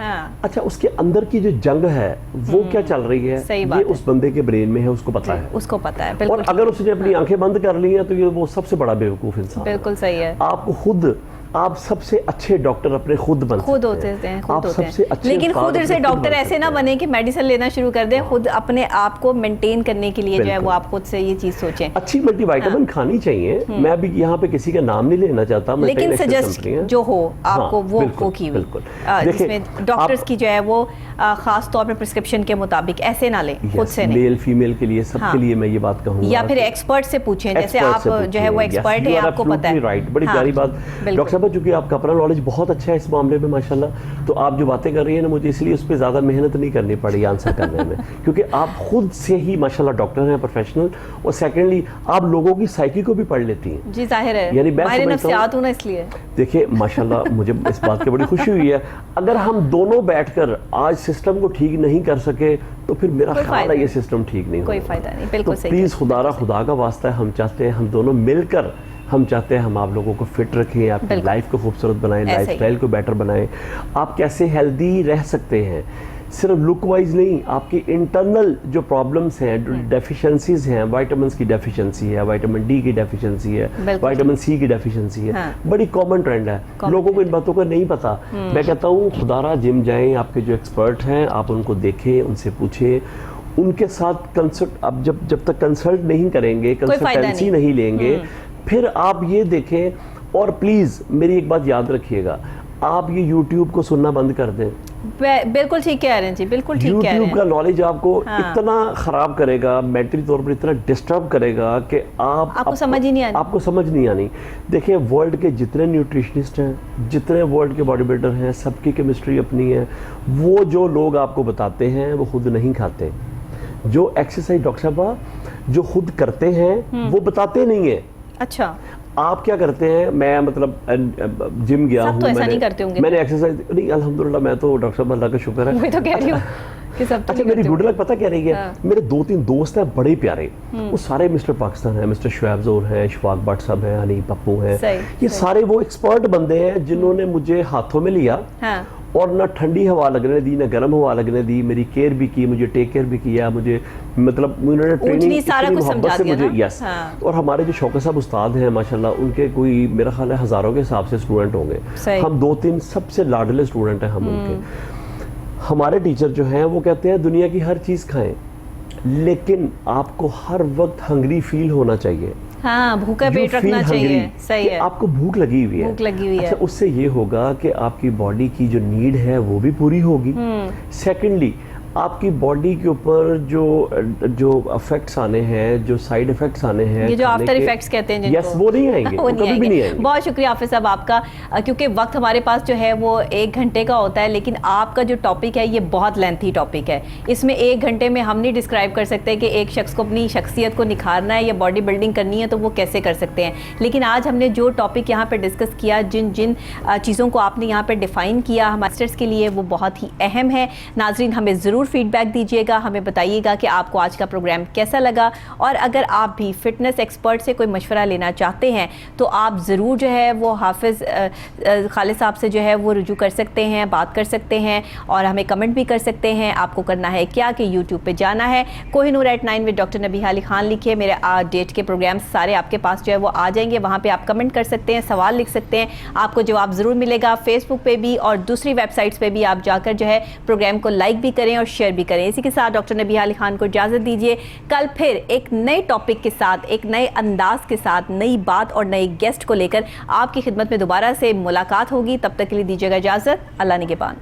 अच्छा, उसके अंदर की जो जंग है वो क्या चल रही है, ये उस बंदे के ब्रेन में है, उसको पता है, उसको पता है। और अगर उसने अपनी आंखें बंद कर ली हैं तो ये वो सबसे बड़ा बेवकूफ इंसान। बिल्कुल सही है। आपको खुद, आप सबसे अच्छे डॉक्टर अपने खुद बन खुद होते हैं, आप सबसे अच्छे, लेकिन खुद से डॉक्टर ऐसे ना बने कि मेडिसिन लेना शुरू कर दें। खुद अपने आप को मेंटेन करने के लिए जो है वो आप खुद से ये चीज सोचें। अच्छी मल्टीविटामिन खानी चाहिए। मैं अभी यहाँ पे किसी का नाम नहीं लेना चाहता, लेकिन सजेस्ट जो हो आपको वो की हुई, जिसमें डॉक्टर्स की जो है वो खास तौर पर प्रिस्क्रिप्शन के मुताबिक ऐसे ना लें, खुद से नहीं। मेल फीमेल के लिए, सबके लिए मैं ये बात कहूँगा, या फिर एक्सपर्ट से पूछें, जैसे आप जो है वो एक्सपर्ट है, आपको पता है। राइट, बड़ी प्यारी बात डॉक्टर साहब, चूंकि आपका अपना नॉलेज बहुत अच्छा है इस मामले में माशाल्लाह, तो आप जो बातें कर रही है ना, मुझे इसलिए उस पर ज्यादा मेहनत नहीं करनी पड़ी आंसर करने में, क्योंकि आप खुद से ही माशाल्लाह डॉक्टर हैं, प्रोफेशनल, और सेकेंडली आप लोगों की साइकी को भी पढ़ लेती हैं। जी जाहिर है, यानी मैं नफ्सियात हूं ना, इसलिए देखिए माशाल्लाह मुझे इस बात की बड़ी खुशी हुई है। अगर हम दोनों बैठकर आज सिस्टम को ठीक नहीं कर सके तो फिर मेरा ख्याल है ये सिस्टम ठीक नहीं, कोई फायदा नहीं। बिल्कुल सही। प्लीज खुदा का वास्ता है, हम चाहते हैं हम दोनों मिलकर, हम चाहते हैं हम आप लोगों को फिट रखें, आपकी लाइफ को खूबसूरत बनाएं, लाइफस्टाइल को बेटर बनाएं। आप कैसे हेल्दी रह सकते हैं, सिर्फ लुक वाइज नहीं, आपकी इंटरनल जो प्रॉब्लम्स हैं, डेफिशिएंसीज हैं, विटामिन्स की डेफिशिएंसी है, विटामिन डी की डेफिशिएंसी है, विटामिन सी की डेफिशिएंसी है। हाँ। बड़ी कॉमन ट्रेंड है, लोगों को इन बातों का नहीं पता। मैं कहता हूँ खुदारा जिम जाएं, आपके जो एक्सपर्ट हैं आप उनको देखें, उनसे पूछें, उनके साथ कंसल्ट, अब जब तक कंसल्ट नहीं करेंगे, कंसल्टेंसी नहीं लेंगे, फिर आप ये देखें। और प्लीज मेरी एक बात याद रखिएगा, आप ये YouTube को सुनना बंद कर दें। बिल्कुल ठीक कह रहे हैं जी, बिल्कुल ठीक कह रहे हैं। YouTube का नॉलेज आपको इतना खराब करेगा, मेंटली तौर पर इतना डिस्टर्ब करेगा कि आपको समझ ही नहीं आनी। आपको समझ नहीं आनी। देखिए वर्ल्ड के जितने न्यूट्रिशनिस्ट हैं, जितने वर्ल्ड के बॉडी बिल्डर हैं, सबकी केमिस्ट्री अपनी है। वो जो लोग आपको बताते हैं वो खुद नहीं खाते। जो एक्सरसाइज डॉक्टर साहब जो खुद करते हैं वो बताते नहीं है। अच्छा, आप क्या करते हैं? मैं मतलब जिम गया हूँ, तो ऐसा नहीं करते होंगे। मैंने एक्सरसाइज नहीं, अल्हम्दुलिल्लाह मैं तो डॉक्टर साहब अल्लाह का शुक्र है। मैं तो कह रही हूँ कि सब अच्छा, मेरी गुड लक पता क्या रही है? मेरे 2-3 दोस्त हैं बड़े प्यारे, वो सारे मिस्टर पाकिस्तान हैं, मिस्टर शुएब ज़ोहर हैं, इशफाक भट्ट साहब हैं, हनी पप्पू हैं, ये सारे वो एक्सपर्ट बंदे हैं जिन्होंने मुझे हाथों में लिया और ना ठंडी हवा लगने दी ना गर्म हवा लगने दी, मेरी केयर भी की, मुझे टेक केयर भी किया, मुझे मतलब उन्होंने ट्रेनिंग सारा कुछ समझा दिया मुझे। यस। और हमारे जो शौकत साहब उस्ताद हैं माशाल्लाह, उनके कोई मेरा ख्याल है हज़ारों के हिसाब से स्टूडेंट होंगे। हम 2-3 सबसे लाडले स्टूडेंट हैं हम उनके। हमारे टीचर जो हैं वो कहते हैं दुनिया की हर चीज़ खाएं, लेकिन आपको हर वक्त हंग्री फील होना चाहिए। हाँ, भूखा You पेट feel रखना चाहिए, hungry, सही कि है। आपको भूख लगी हुई है। भूख लगी हुई है। अच्छा, उससे ये होगा कि आपकी बॉडी की जो नीड है वो भी पूरी होगी। सेकेंडली, आपकी बॉडी के ऊपर जो इफेक्ट्स आने हैं, जो साइड इफेक्ट्स आने हैं, ये जो खाने आफ्टर के- इफेक्ट्स कहते हैं जिनको, यस, वो नहीं आएंगे, वो वो नहीं कभी भी आएंगे। नहीं आएंगे। बहुत शुक्रिया हाफिज साहब आपका, क्योंकि वक्त हमारे पास जो है वो 1 घंटे का होता है, लेकिन आपका जो टॉपिक है ये बहुत लेंथी टॉपिक है। इसमें 1 घंटे में हम नहीं डिस्क्राइब कर सकते कि एक शख्स को अपनी शख्सियत को निखारना है या बॉडी बिल्डिंग करनी है तो वो कैसे कर सकते हैं। लेकिन आज हमने जो टॉपिक यहाँ पर डिस्कस किया, जिन जिन चीज़ों को आपने यहाँ पर डिफ़ाइन किया हमारे मास्टर्स के लिए, वो बहुत ही अहम है। नाजरीन, हमें ज़रूर फीडबैक दीजिएगा, हमें बताइएगा कि आपको आज का प्रोग्राम कैसा लगा, और अगर आप भी फिटनेस एक्सपर्ट से कोई मशवरा लेना चाहते हैं तो आप ज़रूर जो है वो हाफिज़ खालिद साहब से जो है वो रुजू कर सकते हैं, बात कर सकते हैं, और हमें कमेंट भी कर सकते हैं। आपको करना है क्या कि यूट्यूब पे जाना है, Kohinoor at 9 with doctor Nabiha Ali Khan लिखिए, मेरे डेट के प्रोग्राम सारे आपके पास जो है वो आ जाएंगे। वहाँ पर आप कमेंट कर सकते हैं, सवाल लिख सकते हैं, आपको जवाब ज़रूर मिलेगा। फेसबुक पे भी और दूसरी वेबसाइट्स पे भी आप जाकर जो है प्रोग्राम को लाइक भी करें और शेयर भी करें। इसी के साथ डॉक्टर नबीहा अली खान को इजाज़त दीजिए। कल फिर एक नए टॉपिक के साथ, एक नए अंदाज के साथ, नई बात और नए गेस्ट को लेकर आपकी खिदमत में दोबारा से मुलाकात होगी। तब तक के लिए दीजिएगा इजाज़त। अल्लाह निगहबान।